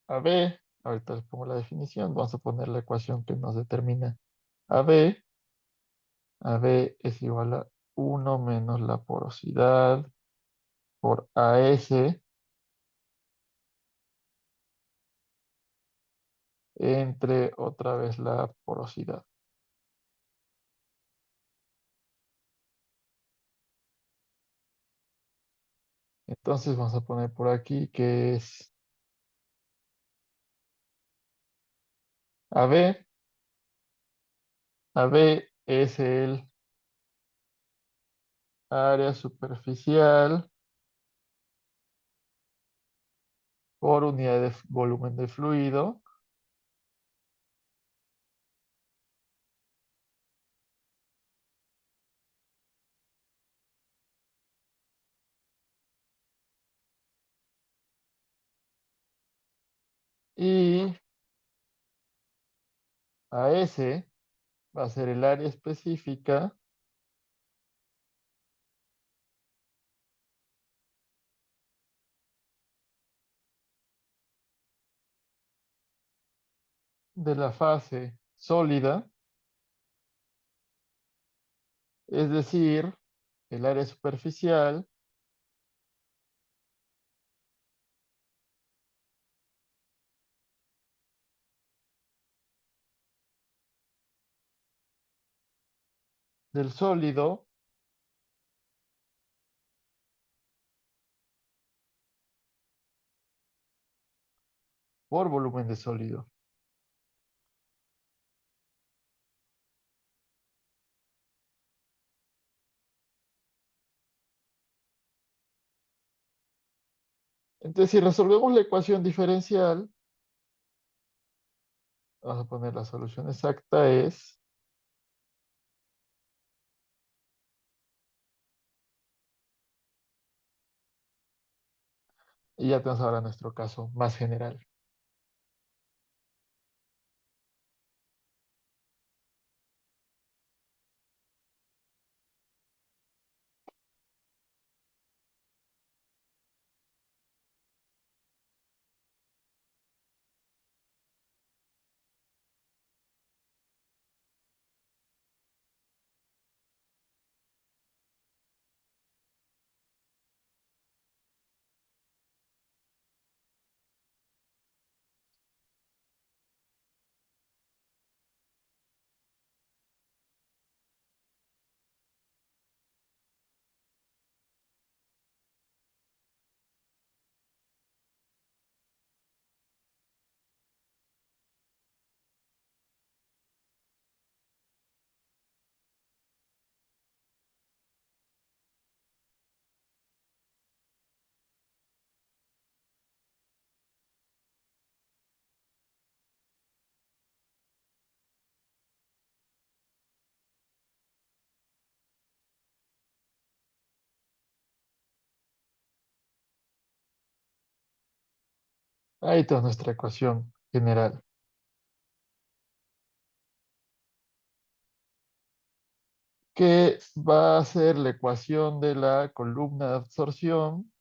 AB, ahorita les pongo la definición, vamos a poner la ecuación que nos determina AB. AB es igual a uno menos la porosidad por AS entre otra vez la porosidad. Entonces vamos a poner por aquí que es AB. AB es el área superficial por unidad de volumen de fluido y AS va a ser el área específica de la fase sólida, es decir, el área superficial del sólido por volumen de sólido. Entonces, si resolvemos la ecuación diferencial, vamos a poner la solución exacta es, y ya tenemos ahora nuestro caso más general. Ahí está nuestra ecuación general, que va a ser la ecuación de la columna de absorción.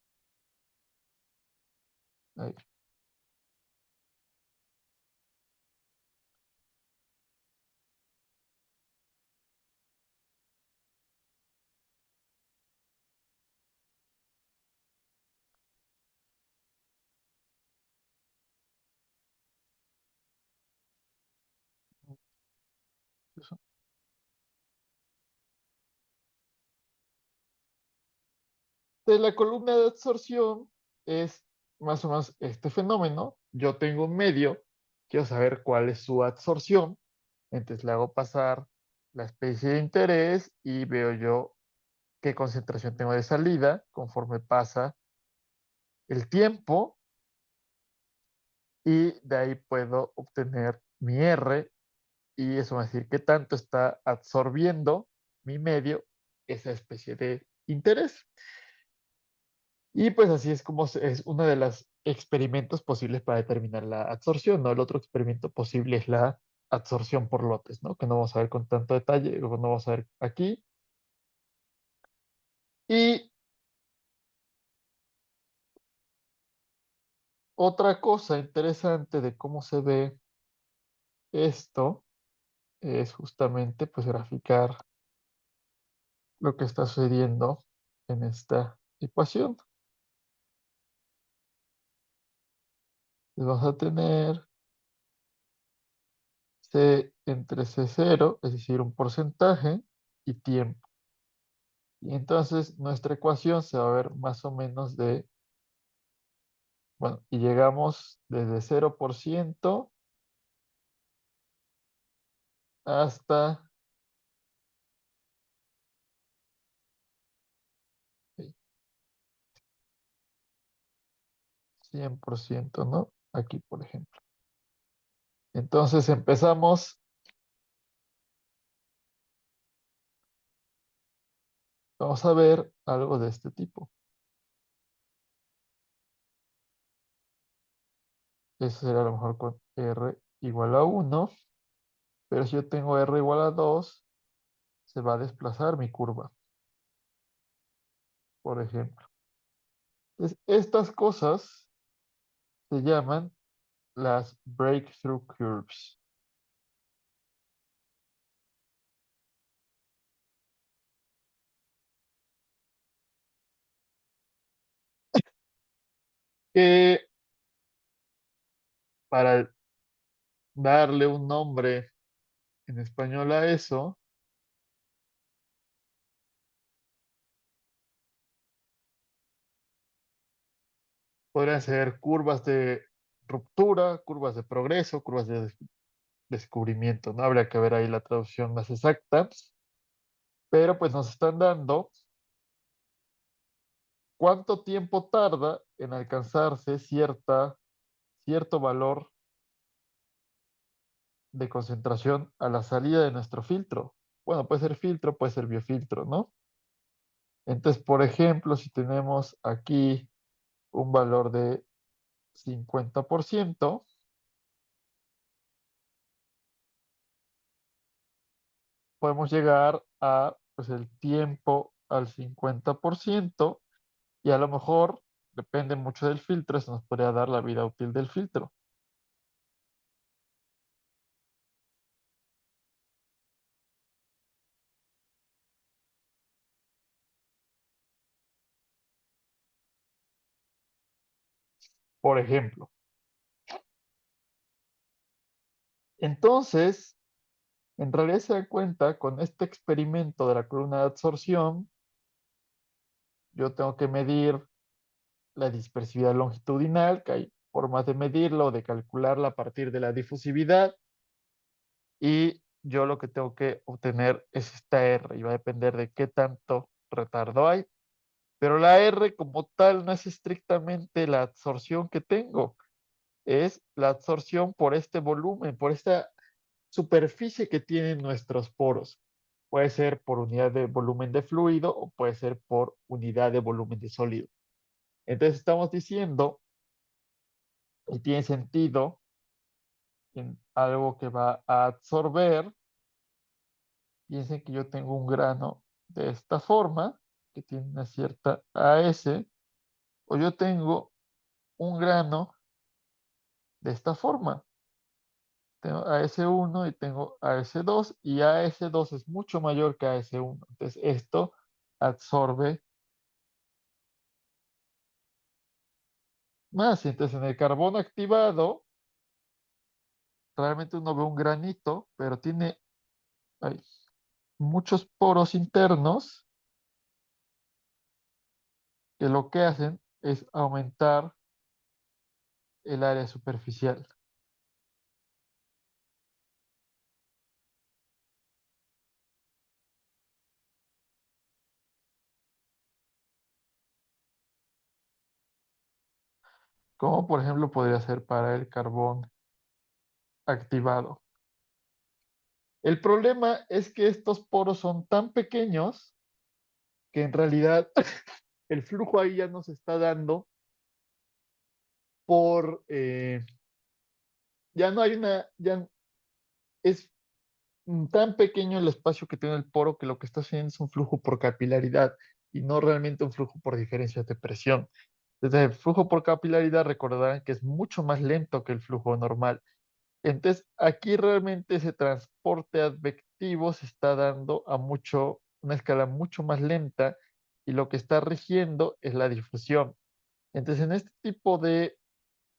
Ahí. De la columna de absorción es más o menos este fenómeno. Yo tengo un medio, quiero saber cuál es su absorción, entonces le hago pasar la especie de interés y veo yo qué concentración tengo de salida conforme pasa el tiempo y de ahí puedo obtener mi R y eso va a decir qué tanto está absorbiendo mi medio esa especie de interés. Y pues así es como es uno de los experimentos posibles para determinar la absorción, ¿no? El otro experimento posible es la absorción por lotes, ¿no? Que no vamos a ver con tanto detalle, o no vamos a ver aquí. Y otra cosa interesante de cómo se ve esto es justamente pues graficar lo que está sucediendo en esta ecuación. Pues vamos a tener C entre C0, es decir, un porcentaje, y tiempo. Y entonces nuestra ecuación se va a ver más o menos de, bueno, y llegamos desde 0% hasta 100%, ¿no? Aquí, por ejemplo. Entonces empezamos, vamos a ver algo de este tipo. Eso será a lo mejor con R igual a 1, pero si yo tengo R igual a 2, se va a desplazar mi curva, por ejemplo. Entonces, estas cosas se llaman las breakthrough curves. Que para darle un nombre en español a eso, podrían ser curvas de ruptura, curvas de progreso, curvas de descubrimiento, ¿no? Habría que ver ahí la traducción más exacta, pero pues nos están dando cuánto tiempo tarda en alcanzarse cierto valor de concentración a la salida de nuestro filtro. Bueno, puede ser filtro, puede ser biofiltro, ¿no? Entonces, por ejemplo, si tenemos aquí un valor de 50%, podemos llegar a pues, el tiempo al 50% y a lo mejor, depende mucho del filtro, eso nos podría dar la vida útil del filtro. Por ejemplo. Entonces, en realidad se da cuenta, con este experimento de la columna de absorción, yo tengo que medir la dispersividad longitudinal, que hay formas de medirlo, de calcularla a partir de la difusividad, y yo lo que tengo que obtener es esta R, y va a depender de qué tanto retardo hay. Pero la R como tal no es estrictamente la absorción que tengo, es la absorción por este volumen, por esta superficie que tienen nuestros poros. Puede ser por unidad de volumen de fluido o puede ser por unidad de volumen de sólido. Entonces estamos diciendo, y tiene sentido, en algo que va a absorber, piensen que yo tengo un grano de esta forma, que tiene una cierta AS, o yo tengo un grano de esta forma. Tengo AS1 y tengo AS2 y AS2 es mucho mayor que AS1. Entonces esto absorbe más. Entonces en el carbono activado, realmente uno ve un granito, pero tiene ay, muchos poros internos que lo que hacen es aumentar el área superficial. como por ejemplo podría ser para el carbón activado. El problema es que estos poros son tan pequeños que en realidad el flujo ahí ya no se está dando por, ya no hay una, ya es tan pequeño el espacio que tiene el poro que lo que está haciendo es un flujo por capilaridad y no realmente un flujo por diferencias de presión. Desde el flujo por capilaridad recordarán que es mucho más lento que el flujo normal. Entonces, aquí realmente ese transporte advectivo se está dando a una escala mucho más lenta y lo que está rigiendo es la difusión. Entonces, en este tipo de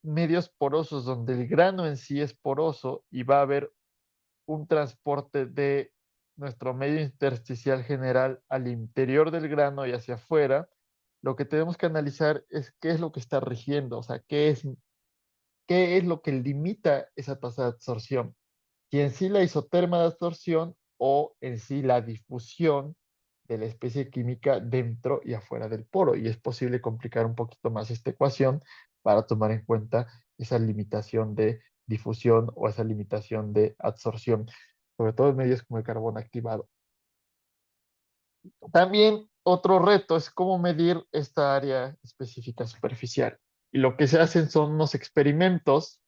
medios porosos donde el grano en sí es poroso y va a haber un transporte de nuestro medio intersticial general al interior del grano y hacia afuera, lo que tenemos que analizar es qué es lo que está rigiendo, o sea, qué es lo que limita esa tasa de absorción, si en sí la isoterma de absorción o en sí la difusión de la especie química dentro y afuera del poro. Y es posible complicar un poquito más esta ecuación para tomar en cuenta esa limitación de difusión o esa limitación de absorción, sobre todo en medios como el carbón activado. También otro reto es cómo medir esta área específica superficial. Y lo que se hacen son unos experimentos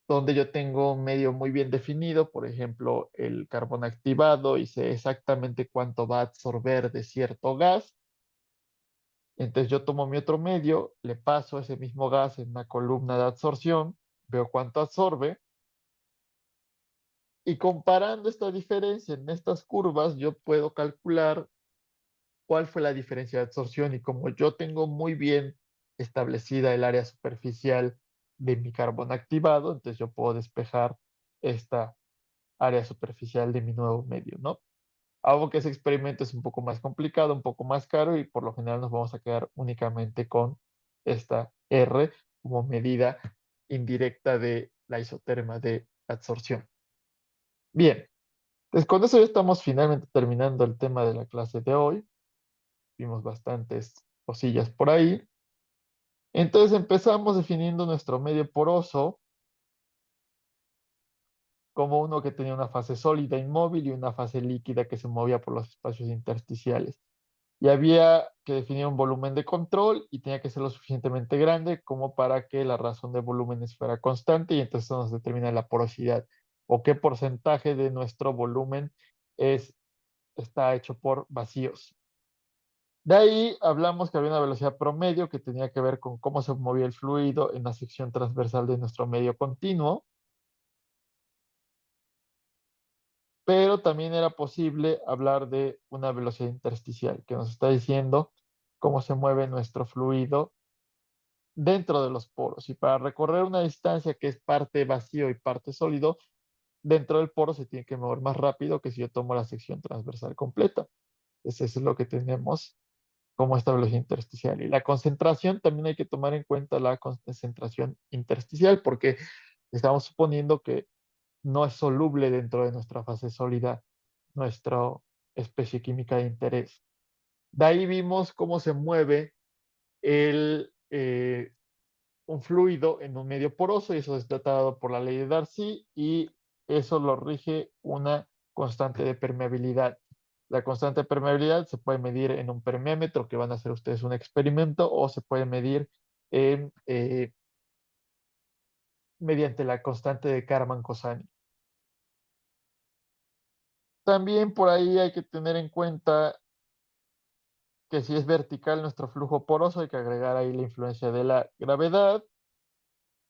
donde yo tengo un medio muy bien definido, por ejemplo, el carbón activado, y sé exactamente cuánto va a absorber de cierto gas. Entonces yo tomo mi otro medio, le paso ese mismo gas en una columna de absorción, veo cuánto absorbe, y comparando esta diferencia en estas curvas, yo puedo calcular cuál fue la diferencia de absorción. Y como yo tengo muy bien establecida el área superficial de mi carbón activado, entonces yo puedo despejar esta área superficial de mi nuevo medio, ¿no? Aunque ese experimento es un poco más complicado, un poco más caro y por lo general nos vamos a quedar únicamente con esta R como medida indirecta de la isoterma de absorción. Bien, pues con eso ya estamos finalmente terminando el tema de la clase de hoy. Vimos bastantes cosillas por ahí. Entonces empezamos definiendo nuestro medio poroso como uno que tenía una fase sólida inmóvil y una fase líquida que se movía por los espacios intersticiales. Y había que definir un volumen de control y tenía que ser lo suficientemente grande como para que la razón de volúmenes fuera constante y entonces eso nos determina la porosidad o qué porcentaje de nuestro volumen está hecho por vacíos. De ahí hablamos que había una velocidad promedio que tenía que ver con cómo se movía el fluido en la sección transversal de nuestro medio continuo, pero también era posible hablar de una velocidad intersticial que nos está diciendo cómo se mueve nuestro fluido dentro de los poros. Y para recorrer una distancia que es parte vacío y parte sólido, dentro del poro se tiene que mover más rápido que si yo tomo la sección transversal completa. Entonces, eso es lo que tenemos como esta velocidad intersticial. Y la concentración también hay que tomar en cuenta la concentración intersticial porque estamos suponiendo que no es soluble dentro de nuestra fase sólida nuestra especie química de interés. De ahí vimos cómo se mueve el, un fluido en un medio poroso y eso es tratado por la ley de Darcy y eso lo rige una constante de permeabilidad. La constante de permeabilidad se puede medir en un permeámetro, que van a hacer ustedes un experimento, o se puede medir en, mediante la constante de Kármán-Kozsány. También por ahí hay que tener en cuenta que si es vertical nuestro flujo poroso, hay que agregar ahí la influencia de la gravedad.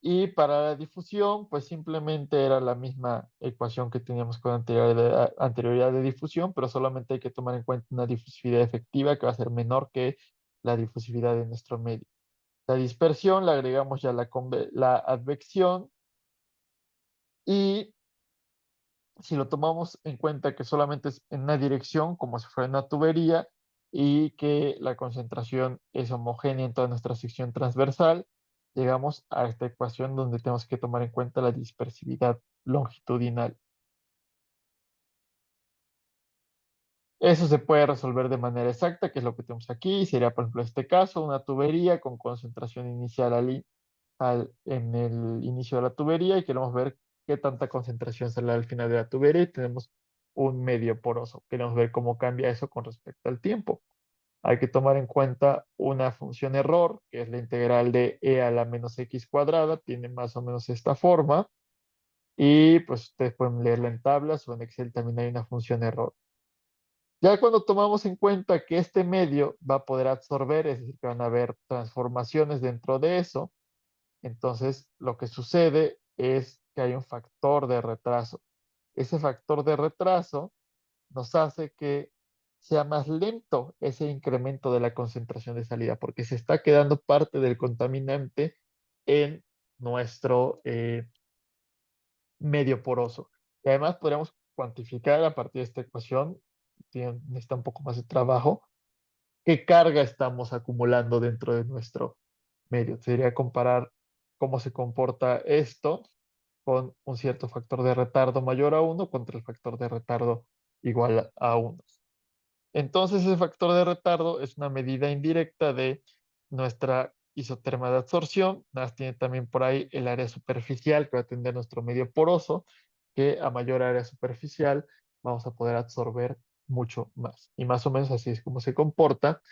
Y para la difusión, pues simplemente era la misma ecuación que teníamos con anterioridad de difusión, pero solamente hay que tomar en cuenta una difusividad efectiva que va a ser menor que la difusividad de nuestro medio. La dispersión, le agregamos ya la advección y si lo tomamos en cuenta que solamente es en una dirección, como si fuera una tubería, y que la concentración es homogénea en toda nuestra sección transversal, llegamos a esta ecuación donde tenemos que tomar en cuenta la dispersividad longitudinal. Eso se puede resolver de manera exacta, que es lo que tenemos aquí. Sería, por ejemplo, este caso, una tubería con concentración inicial en el inicio de la tubería y queremos ver qué tanta concentración sale al final de la tubería y tenemos un medio poroso. Queremos ver cómo cambia eso con respecto al tiempo. Hay que tomar en cuenta una función error, que es la integral de e a la menos x cuadrada, tiene más o menos esta forma, y pues ustedes pueden leerla en tablas o en Excel también hay una función error. Ya cuando tomamos en cuenta que este medio va a poder absorber, es decir, que van a haber transformaciones dentro de eso, entonces lo que sucede es que hay un factor de retraso. Ese factor de retraso nos hace que sea más lento ese incremento de la concentración de salida, porque se está quedando parte del contaminante en nuestro medio poroso. Y además podríamos cuantificar a partir de esta ecuación, necesita un poco más de trabajo, qué carga estamos acumulando dentro de nuestro medio. Sería comparar cómo se comporta esto con un cierto factor de retardo mayor a uno contra el factor de retardo igual a uno. Entonces, ese factor de retardo es una medida indirecta de nuestra isoterma de absorción. Tiene también por ahí el área superficial que va a tener nuestro medio poroso, que a mayor área superficial vamos a poder absorber mucho más. Y más o menos así es como se comporta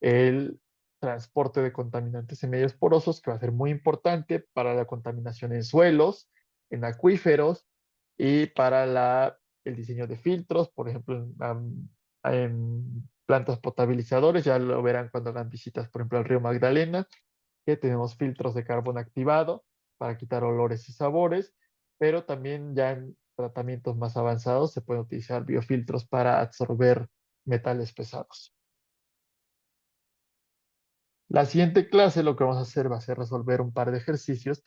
el transporte de contaminantes en medios porosos, que va a ser muy importante para la contaminación en suelos, en acuíferos y para el diseño de filtros, por ejemplo, en plantas potabilizadoras, ya lo verán cuando hagan visitas, por ejemplo, al río Magdalena, que tenemos filtros de carbón activado para quitar olores y sabores, pero también ya en tratamientos más avanzados se pueden utilizar biofiltros para absorber metales pesados. La siguiente clase lo que vamos a hacer va a ser resolver un par de ejercicios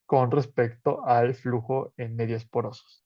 con respecto al flujo en medios porosos.